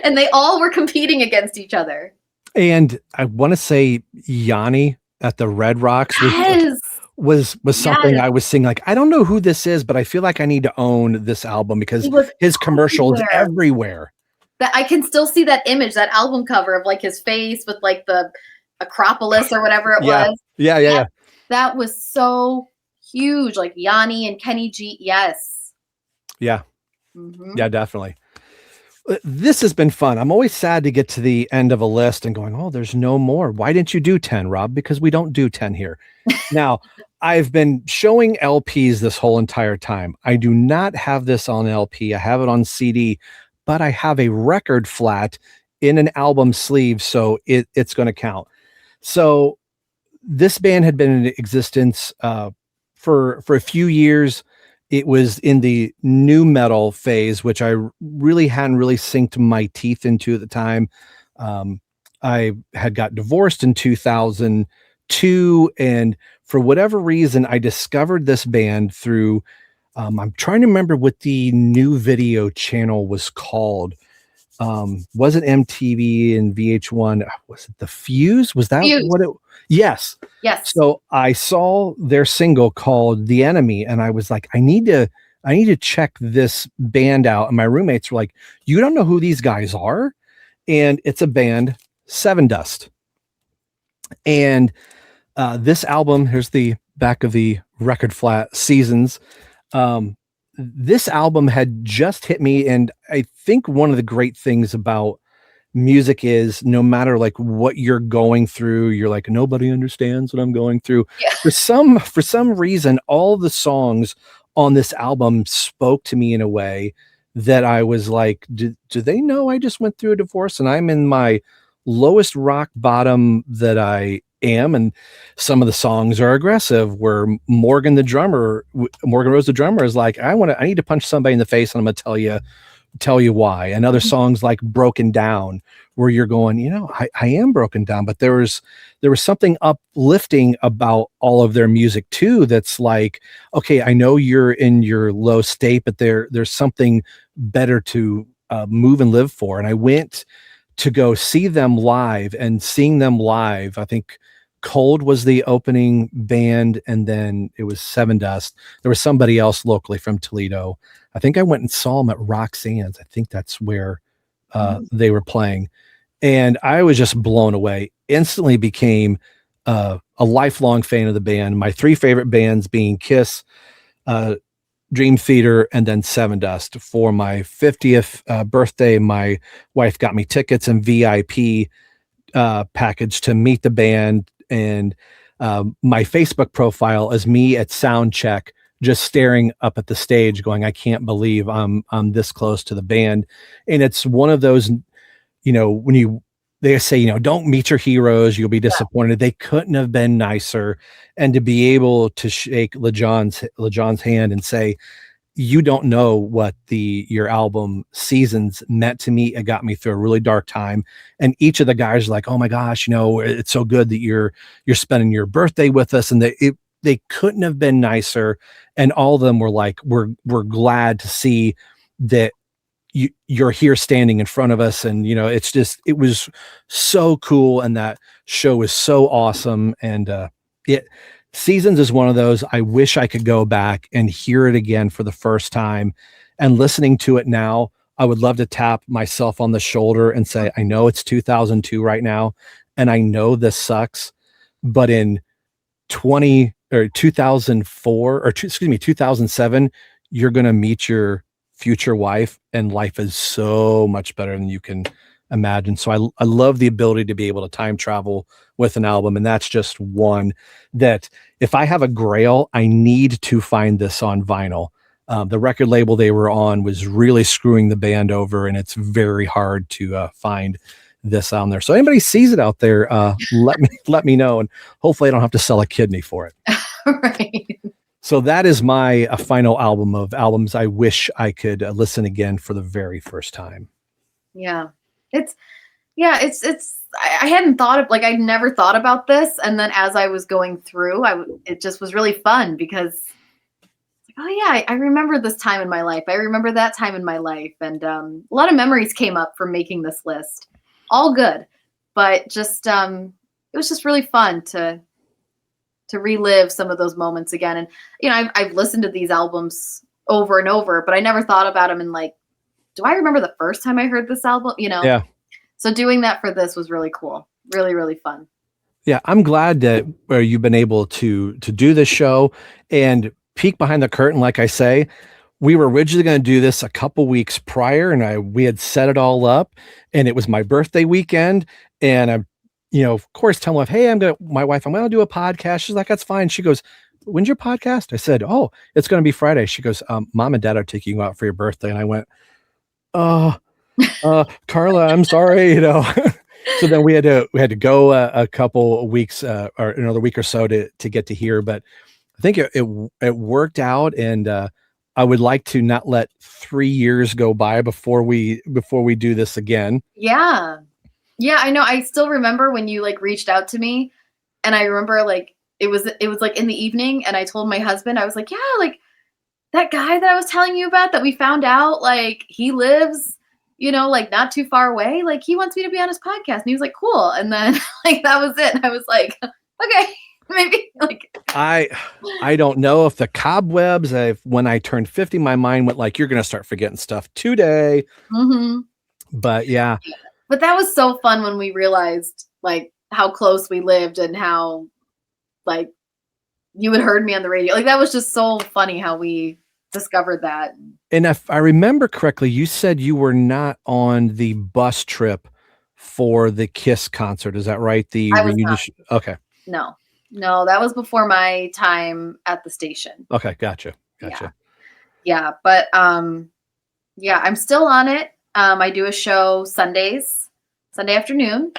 And they all were competing against each other. And I want to say Yanni at the Red Rocks was something I was seeing, like, I don't know who this is, but I feel like I need to own this album because his commercials everywhere. That I can still see that image, that album cover of like his face with like the Acropolis or whatever it was. Yeah. That was so huge. Like Yanni and Kenny G. Yes. Yeah. Yeah, definitely. This has been fun. I'm always sad to get to the end of a list and going, oh, there's no more. Why didn't you do 10, Rob? Because we don't do 10 here. Now, I've been showing LPs this whole entire time. I do not have this on LP. I have it on CD, but I have a record flat in an album sleeve, so it's going to count. So this band had been in existence for a few years. It was in the new metal phase, which I really hadn't synced my teeth into at the time. I had got divorced in 2002, and for whatever reason, I discovered this band through, I'm trying to remember what the new video channel was called. wasn't MTV and VH1. Was it The Fuse? Was that Fuse. what it? Yes. Yes. So I saw their single called The Enemy, and I was like, I need to check this band out. And my roommates were like, you don't know who these guys are? And it's a band, Seven Dust. And this album, here's the back of the record flat, Seasons. This album had just hit me, and I think one of the great things about music is no matter like what you're going through, you're like, nobody understands what I'm going through. Yeah. For some reason, all the songs on this album spoke to me in a way that I was like, do they know I just went through a divorce and I'm in my lowest rock bottom that I am? And some of the songs are aggressive, where Morgan Rose the drummer is like, I need to punch somebody in the face and I'm gonna tell you why. And other songs like Broken Down, where you're going, I am broken down, but there was something uplifting about all of their music too. That's like, okay, I know you're in your low state, but there's something better to move and live for. And I went to go see them live, and seeing them live, I think Cold was the opening band, and then it was Seven Dust. There was somebody else locally from Toledo. I think I went and saw them at Roxanne's. I think that's where they were playing. And I was just blown away. Instantly became a lifelong fan of the band. My three favorite bands being Kiss, Dream Theater, and then Seven Dust. For my 50th birthday, my wife got me tickets and VIP package to meet the band. And my Facebook profile is me at sound check, just staring up at the stage going, I can't believe I'm this close to the band. And it's one of those, when they say, don't meet your heroes, you'll be disappointed. Yeah. They couldn't have been nicer. And to be able to shake LaJohn's hand and say, you don't know what your album Seasons meant to me. It got me through a really dark time. And each of the guys are like, oh my gosh, it's so good that you're spending your birthday with us. And they couldn't have been nicer. And all of them were like, we're glad to see that you're here standing in front of us. And, it was so cool. And that show was so awesome. And Seasons is one of those, I wish I could go back and hear it again for the first time. And listening to it now, I would love to tap myself on the shoulder and say, I know it's 2002 right now, and I know this sucks, but in 2007, you're going to meet your future wife, and life is so much better than you can imagine. So I love the ability to be able to time travel with an album. And that's just one that if I have a grail, I need to find this on vinyl. The record label they were on was really screwing the band over, and it's very hard to find this on there. So anybody sees it out there, let me know, and hopefully I don't have to sell a kidney for it. Right. So that is my final album of albums I wish I could listen again for the very first time. Yeah. I hadn't thought of, I'd never thought about this. And then as I was going through, it just was really fun because, oh yeah, I remember this time in my life. I remember that time in my life. And a lot of memories came up from making this list. All good, but just, it was just really fun to relive some of those moments again. And, I've listened to these albums over and over, but I never thought about them in do I remember the first time I heard this album? Yeah. So doing that for this was really cool. Really, really fun. Yeah. I'm glad that you've been able to do this show and peek behind the curtain. Like I say, we were originally going to do this a couple weeks prior, and we had set it all up, and it was my birthday weekend. And I'm, of course, telling my wife, hey, I'm going to do a podcast. She's like, that's fine. She goes, when's your podcast? I said, oh, it's going to be Friday. She goes, Mom and Dad are taking you out for your birthday. And I went, Carla, I'm sorry, So then we had to go a couple of weeks or another week or so to get to here, but I think it worked out, and I would like to not let 3 years go by before we do this again. Yeah, I know. I still remember when you reached out to me, and I remember it was in the evening, and I told my husband, I was like, yeah, that guy that I was telling you about that we found out, he lives, like not too far away. Like he wants me to be on his podcast. And he was like, cool. And then like, that was it. And I was like, okay, maybe like. I don't know if the cobwebs, when I turned 50, my mind went like, you're going to start forgetting stuff today. Mm-hmm. But yeah. But that was so fun when we realized like how close we lived and how like you had heard me on the radio. Like that was just so funny how we discovered that. And if I remember correctly, you said you were not on the bus trip for the Kiss concert. Is that right? The reunion. Okay. No, that was before my time at the station. Okay. Gotcha. Yeah. But, yeah, I'm still on it. I do a show Sunday afternoon.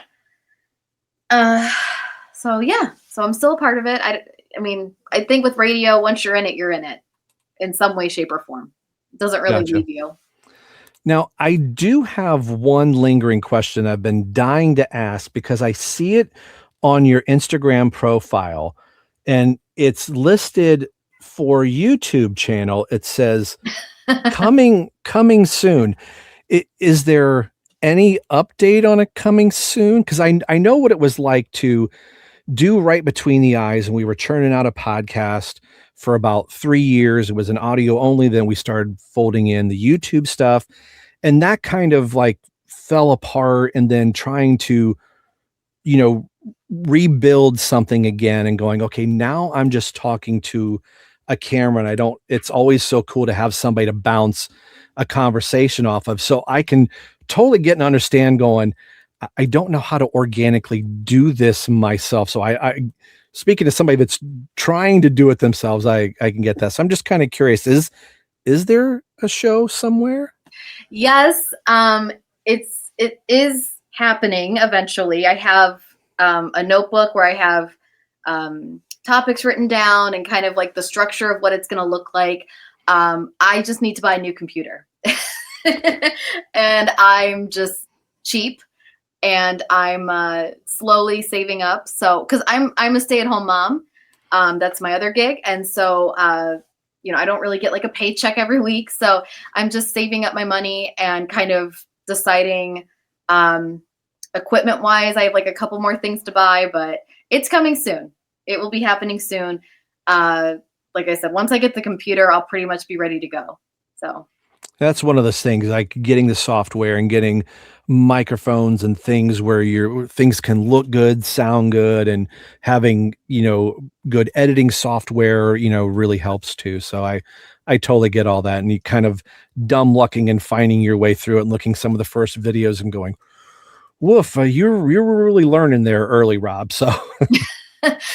So yeah, so I'm still a part of it. I mean, I think with radio, once you're in it in some way, shape, or form. It doesn't really leave you. Now, I do have one lingering question I've been dying to ask because I see it on your Instagram profile and it's listed for YouTube channel. It says coming soon. Is there any update on it coming soon? Because I know what it was like to do Right Between the Eyes, and we were churning out a podcast for about 3 years. It was an audio only. Then we started folding in the YouTube stuff, and that kind of like fell apart. And then trying to, rebuild something again and going, okay, now I'm just talking to a camera, and it's always so cool to have somebody to bounce a conversation off of. So I can totally get and understand going, I don't know how to organically do this myself. So I speaking to somebody that's trying to do it themselves, I can get that. So I'm just kind of curious, is there a show somewhere? Yes. It is happening eventually. I have a notebook where I have topics written down and kind of like the structure of what it's going to look like. I just need to buy a new computer and I'm just cheap and I'm slowly saving up. So, cause I'm a stay-at-home mom. That's my other gig. And so, I don't really get like a paycheck every week. So I'm just saving up my money and kind of deciding, equipment wise, I have like a couple more things to buy, but it's coming soon. It will be happening soon. Like I said, once I get the computer, I'll pretty much be ready to go. So that's one of those things, like getting the software and getting microphones and things where things can look good, sound good, and having, good editing software, really helps too. So I totally get all that. And you kind of dumb lucking and finding your way through it and looking some of the first videos and going, woof, you're really learning there early, Rob. So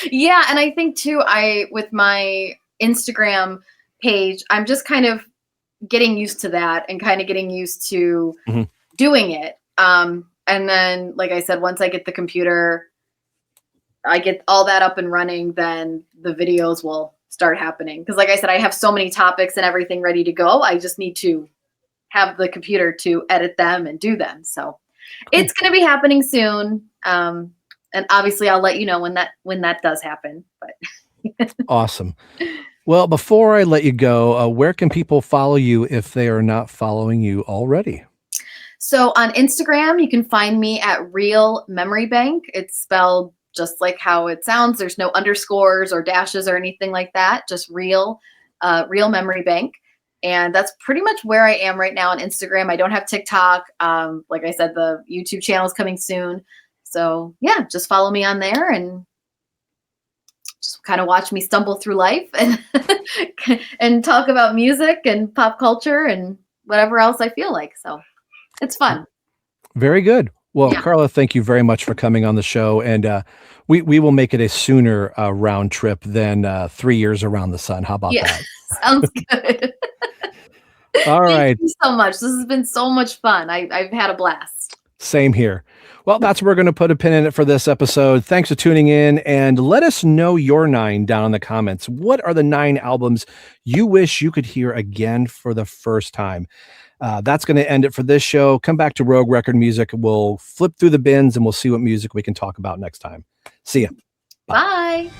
yeah. And I think too, with my Instagram page, I'm just kind of getting used to that and kind of getting used to doing it. And then, like I said, once I get the computer, I get all that up and running, then the videos will start happening. Cause like I said, I have so many topics and everything ready to go. I just need to have the computer to edit them and do them. So it's going to be happening soon. And obviously I'll let you know when that does happen, but awesome. Well, before I let you go, where can people follow you if they are not following you already? So on Instagram, you can find me at RealMemoryBank. It's spelled just like how it sounds. There's no underscores or dashes or anything like that. Just RealMemoryBank. And that's pretty much where I am right now on Instagram. I don't have TikTok. Like I said, the YouTube channel is coming soon. So yeah, just follow me on there and just kind of watch me stumble through life and and talk about music and pop culture and whatever else I feel like. So it's fun. Very good. Well, yeah. Carla, thank you very much for coming on the show. And we will make it a sooner round trip than 3 years around the sun. How about that? Sounds good. All right. Thank you so much. This has been so much fun. I've had a blast. Same here. Well, that's where we're going to put a pin in it for this episode. Thanks for tuning in, and let us know your 9 down in the comments. What are the 9 albums you wish you could hear again for the first time? That's going to end it for this show. Come back to Rogue Record Music. We'll flip through the bins and we'll see what music we can talk about next time. See ya. Bye.